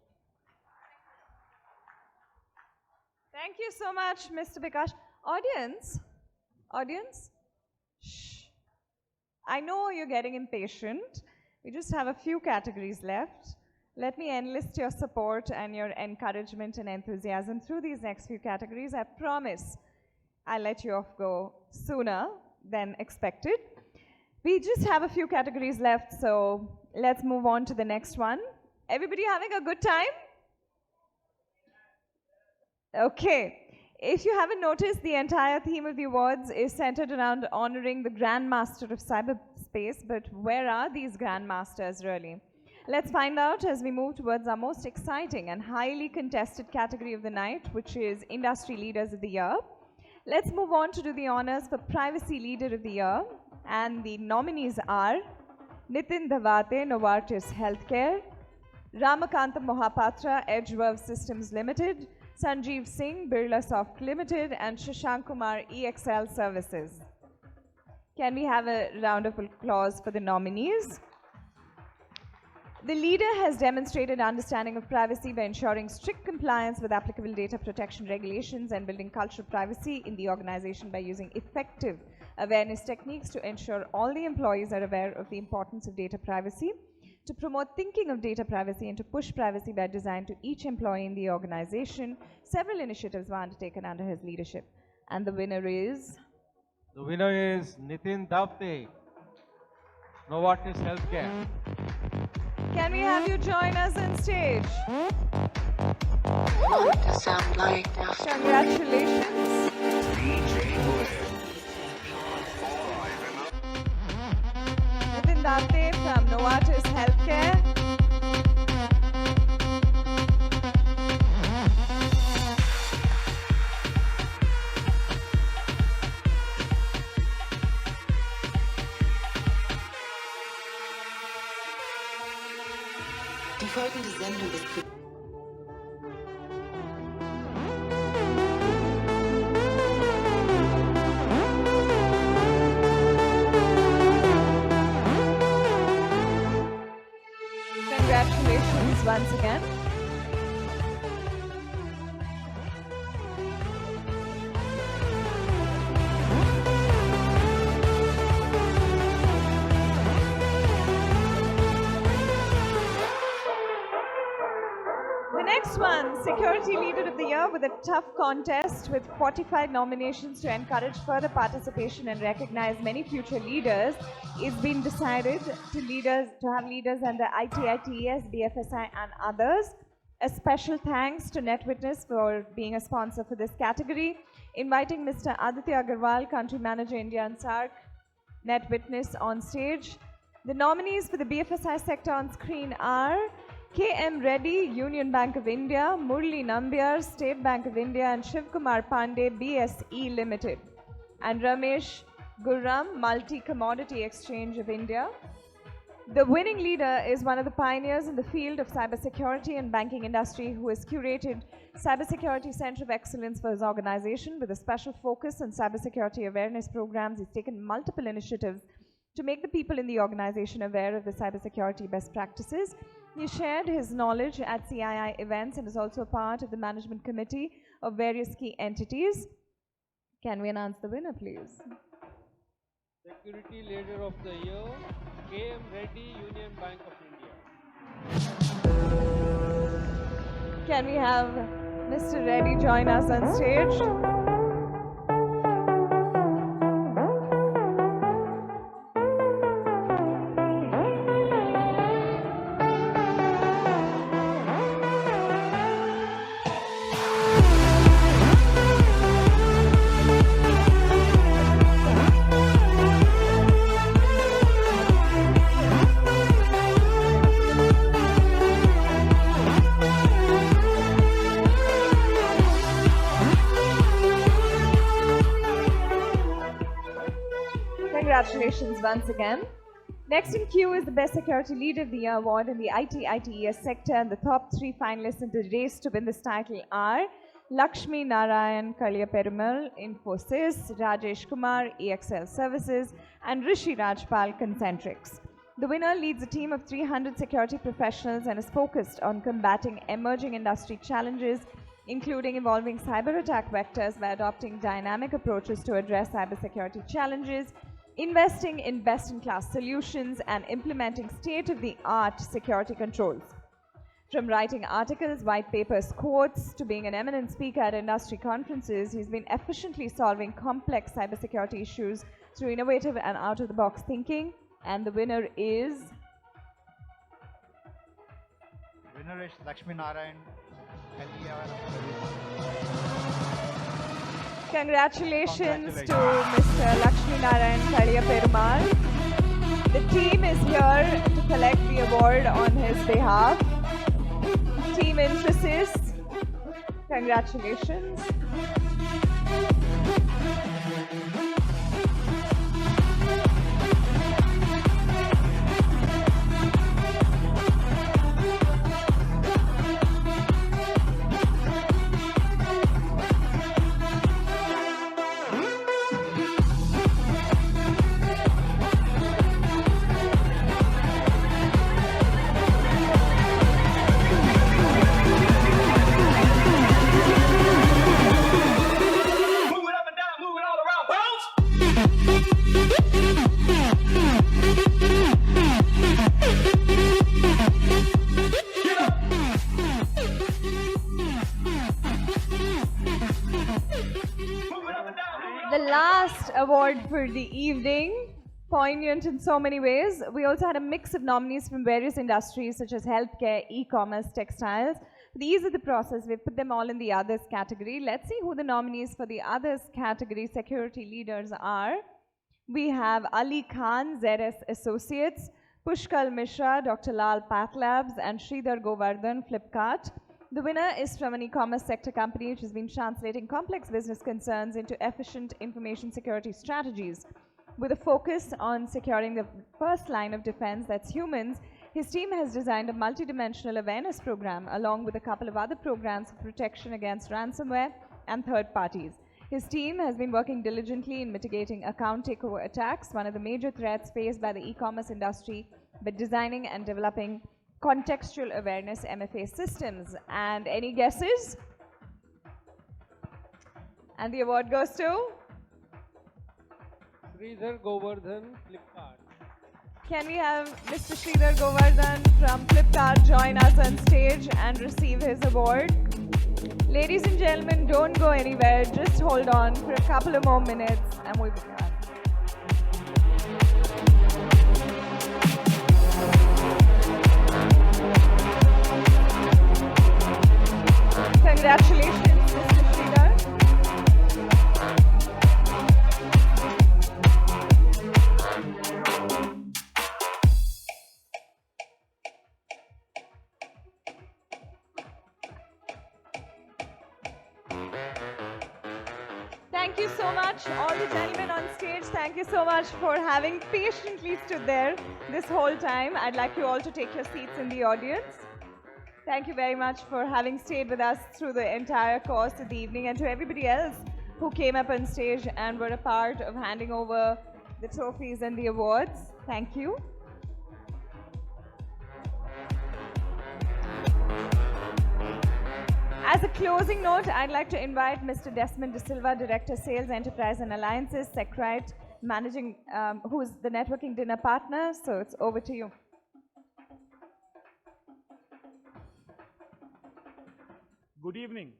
Thank you so much, Mr. Bikash. Audience, shh. I know you're getting impatient. We just have a few categories left. Let me enlist your support and your encouragement and enthusiasm through these next few categories. I promise I'll let you off go sooner than expected. We just have a few categories left, so let's move on to the next one. Everybody having a good time? Okay. If you haven't noticed, the entire theme of the awards is centered around honoring the grandmaster of cyberspace, but where are these grandmasters really? Let's find out as we move towards our most exciting and highly contested category of the night, which is Industry Leaders of the Year. Let's move on to do the honors for Privacy Leader of the Year, and the nominees are Nitin Dhavate, Novartis Healthcare, Ramakantam Mohapatra, Edgeverve Systems Limited, Sanjeev Singh, Birlasoft Limited, and Shashank Kumar, EXL Services. Can we have a round of applause for the nominees? The leader has demonstrated understanding of privacy by ensuring strict compliance with applicable data protection regulations and building cultural privacy in the organization by using effective awareness techniques to ensure all the employees are aware of the importance of data privacy, to promote thinking of data privacy and to push privacy by design to each employee in the organization. Several initiatives were undertaken under his leadership. And the winner is? The winner is Nitin Davte, Novartis Healthcare. Can we have you join us on stage? Sound like Congratulations. Nitin Davte from Novartis Healthcare. Die folgende Sendung ist für Congratulations once again. The next one, Security Leader of the Year, with a tough contest with 45 nominations to encourage further participation and recognize many future leaders. It's been decided to have leaders under ITITES, BFSI and others. A special thanks to NetWitness for being a sponsor for this category. Inviting Mr. Aditya Agarwal, Country Manager, India and SARC, NetWitness on stage. The nominees for the BFSI sector on screen are K.M. Reddy, Union Bank of India, Murli Nambiar, State Bank of India, and Shivkumar Pandey, BSE Limited, and Ramesh Gurram, Multi-Commodity Exchange of India. The winning leader is one of the pioneers in the field of cybersecurity and banking industry who has curated Cybersecurity Center of Excellence for his organization with a special focus on cybersecurity awareness programs. He's taken multiple initiatives to make the people in the organization aware of the cybersecurity best practices. He shared his knowledge at CII events and is also a part of the management committee of various key entities. Can we announce the winner, please? Security Leader of the Year, K.M. Reddy, Union Bank of India. Can we have Mr. Reddy join us on stage? Congratulations once again. Next in queue is the Best Security Leader of the Year award in the IT/ITES sector, and the top three finalists in the race to win this title are Lakshmi Narayan Kaliyaperumal, Infosys, Rajesh Kumar, EXL Services, and Rishi Rajpal, Concentrix. The winner leads a team of 300 security professionals and is focused on combating emerging industry challenges, including evolving cyber attack vectors by adopting dynamic approaches to address cybersecurity challenges, investing in best-in-class solutions, and implementing state-of-the-art security controls. From writing articles, white papers, quotes, to being an eminent speaker at industry conferences, he's been efficiently solving complex cybersecurity issues through innovative and out-of-the-box thinking. And the winner is? Winner is Lakshmi Narayan. Congratulations to Mr. Lakshmi Narayan Kaliyaperumal. The team is here to collect the award on his behalf. Team Infosys, congratulations. The last award for the evening, poignant in so many ways. We also had a mix of nominees from various industries such as healthcare, e-commerce, textiles. These are the process. We've put them all in the others category. Let's see who the nominees for the others category security leaders are. We have Ali Khan, ZS Associates, Pushkal Mishra, Dr. Lal Path Labs, and Sridhar Govardhan, Flipkart. The winner is from an e-commerce sector company which has been translating complex business concerns into efficient information security strategies. With a focus on securing the first line of defense, that's humans, his team has designed a multidimensional awareness program along with a couple of other programs for protection against ransomware and third parties. His team has been working diligently in mitigating account takeover attacks, one of the major threats faced by the e-commerce industry, but designing and developing contextual awareness MFA systems. And any guesses? And the award goes to? Sridhar Govardhan, Flipkart. Can we have Mr. Sridhar Govardhan from Flipkart join us on stage and receive his award? Ladies and gentlemen, don't go anywhere. Just hold on for a couple of more minutes and we'll be done. Congratulations, Mr. Sridhar. Thank you so much, all the gentlemen on stage. Thank you so much for having patiently stood there this whole time. I'd like you all to take your seats in the audience. Thank you very much for having stayed with us through the entire course of the evening, and to everybody else who came up on stage and were a part of handing over the trophies and the awards. Thank you. As a closing note, I'd like to invite Mr. Desmond De Silva, Director, Sales, Enterprise and Alliances, Secrite, who's the networking dinner partner. So it's over to you. Good evening.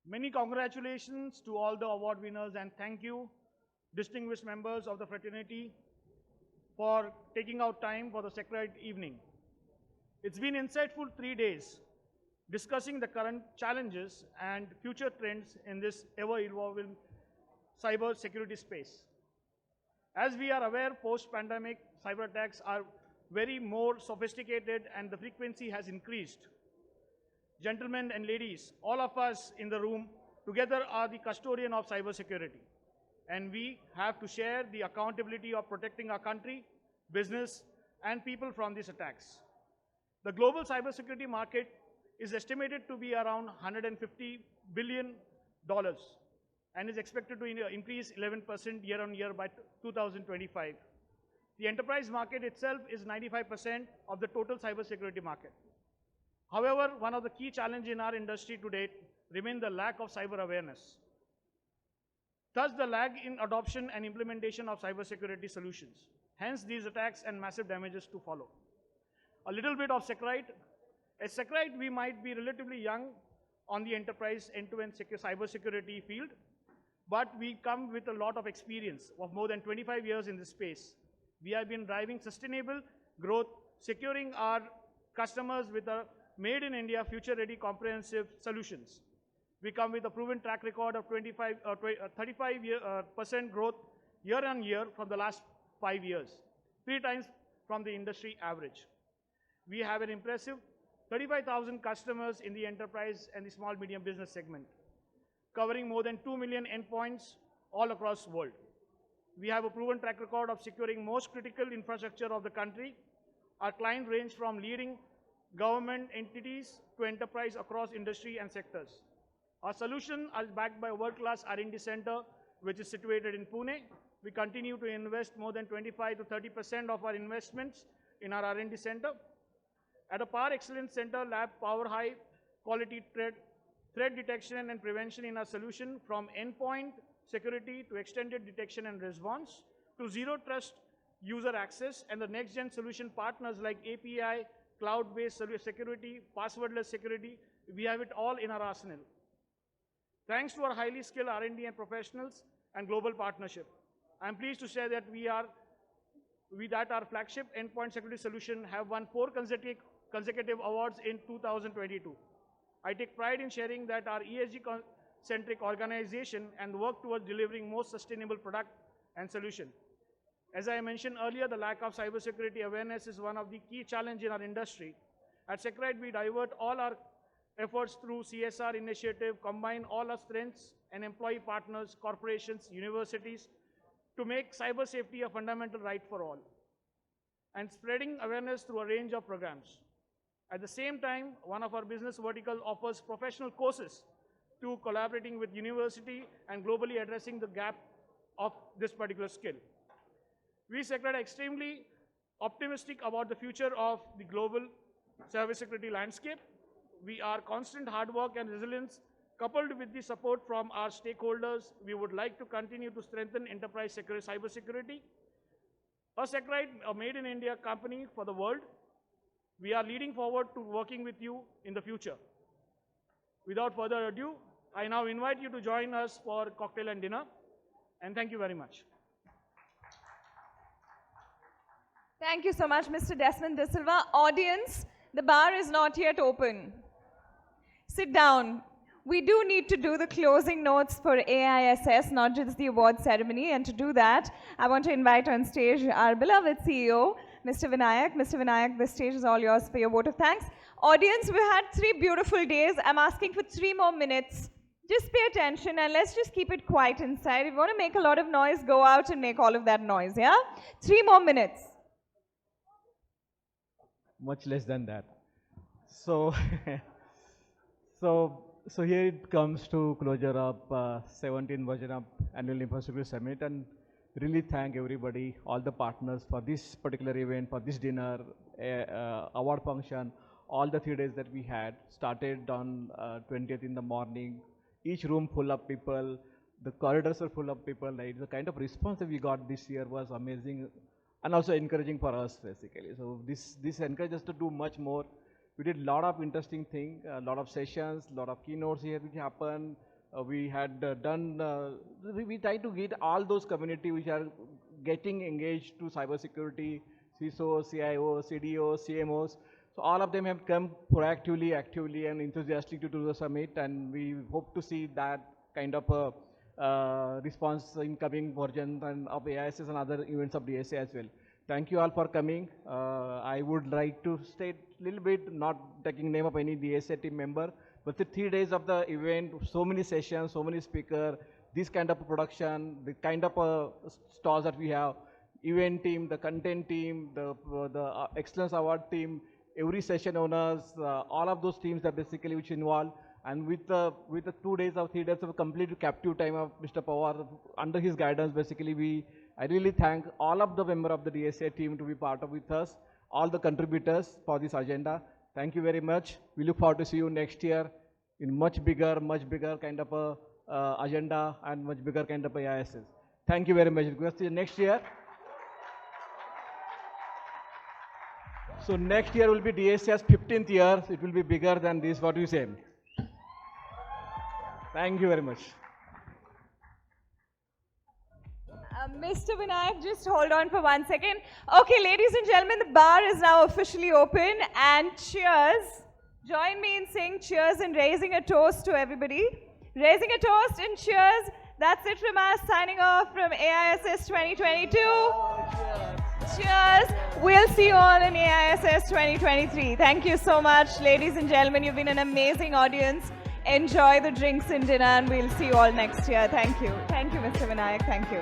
Many congratulations to all the award winners, and thank you, distinguished members of the fraternity, for taking out time for the Secrite evening. It's been insightful 3 days discussing the current challenges and future trends in this ever-evolving cyber security space. As we are aware, post-pandemic, cyber attacks are very more sophisticated and the frequency has increased. Gentlemen and ladies, all of us in the room together are the custodian of cybersecurity, and we have to share the accountability of protecting our country, business, and people from these attacks. The global cybersecurity market is estimated to be around $150 billion and is expected to increase 11% year on year by 2025. The enterprise market itself is 95% of the total cybersecurity market. However, one of the key challenges in our industry to date remains the lack of cyber awareness. Thus, the lag in adoption and implementation of cybersecurity solutions. Hence, these attacks and massive damages to follow. A little bit of Secrite. As Secrite, we might be relatively young on the enterprise end-to-end cybersecurity field, but we come with a lot of experience of more than 25 years in this space. We have been driving sustainable growth, securing our customers with a made-in-India, future-ready comprehensive solutions. We come with a proven track record of 35% growth year on year from the last 5 years, 3 times from the industry average. We have an impressive 35,000 customers in the enterprise and the small medium business segment, covering more than 2 million endpoints all across the world. We have a proven track record of securing most critical infrastructure of the country. Our clients range from leading government entities to enterprise across industry and sectors. Our solution is backed by a world-class R&D center, which is situated in Pune. We continue to invest more than 25 to 30% of our investments in our R&D center. At a Power Excellence Center, lab power high quality threat detection and prevention in our solution, from endpoint security to extended detection and response to zero trust user access, and the next gen solution partners like API, cloud-based security, passwordless security. We have it all in our arsenal. Thanks to our highly skilled R&D and professionals, and global partnership. I'm pleased to share that our flagship endpoint security solution have won 4 consecutive awards in 2022. I take pride in sharing that our ESG-centric organization and work towards delivering more sustainable product and solution. As I mentioned earlier, the lack of cybersecurity awareness is one of the key challenges in our industry. At Seqrite, we divert all our efforts through CSR initiative, combine all our strengths and employee partners, corporations, universities, to make cyber safety a fundamental right for all, and spreading awareness through a range of programs. At the same time, one of our business verticals offers professional courses to collaborating with university and globally addressing the gap of this particular skill. We Seqrite are extremely optimistic about the future of the global cybersecurity landscape. We are constant hard work and resilience coupled with the support from our stakeholders. We would like to continue to strengthen enterprise cybersecurity. Seqrite, a made in India company for the world. We are leading forward to working with you in the future. Without further ado, I now invite you to join us for cocktail and dinner. And thank you very much. Thank you so much, Mr. Desmond De Silva. Audience, the bar is not yet open. Sit down. We do need to do the closing notes for AISS, not just the award ceremony. And to do that, I want to invite on stage our beloved CEO, Mr. Vinayak. Mr. Vinayak, the stage is all yours for your vote of thanks. Audience, we've had 3 beautiful days. I'm asking for 3 more minutes. Just pay attention and let's just keep it quiet inside. If you want to make a lot of noise, go out and make all of that noise, yeah? 3 more minutes. Much less than that. So, so here it comes to closure of 17th version of Annual Infrastructure Summit, and really thank everybody, all the partners for this particular event, for this dinner, award function, all the 3 days that we had. Started on 20th in the morning, each room full of people, the corridors are full of people. Like, the kind of response that we got this year was amazing and also encouraging for us basically. So this encourages us to do much more. We did a lot of interesting things, a lot of sessions, a lot of keynotes here which happened. We had we tried to get all those community which are getting engaged to cybersecurity, CISO, CIO, CDO, CMOs. So all of them have come proactively, actively and enthusiastically to do the summit, and we hope to see that kind of a response in coming versions and of AISS and other events of DSCI as well. Thank you all for coming. I would like to state a little bit, not taking name of any DSCI team member, but the 3 days of the event, so many sessions, so many speakers, this kind of production, the kind of stalls that we have, event team, the content team, the excellence award team, every session owners, all of those teams are basically which involved. And with the 2 days or 3 days of complete captive time of Mr. Pawar, under his guidance, basically I really thank all of the members of the DSCI team to be part of with us, all the contributors for this agenda. Thank you very much. We look forward to see you next year in much bigger kind of a agenda and much bigger kind of AISS. Thank you very much. Because next year, so next year will be DSCI's 15th year. It will be bigger than this. What do you say? Thank you very much. Mr. Vinayak, just hold on for 1 second. Okay, ladies and gentlemen, the bar is now officially open, and cheers. Join me in saying cheers and raising a toast to everybody. Raising a toast and cheers. That's it from us, signing off from AISS 2022. Cheers. We'll see you all in AISS 2023. Thank you so much, ladies and gentlemen. You've been an amazing audience. Enjoy the drinks and dinner, and we'll see you all next year. Thank you. Thank you, Mr. Vinayak. Thank you.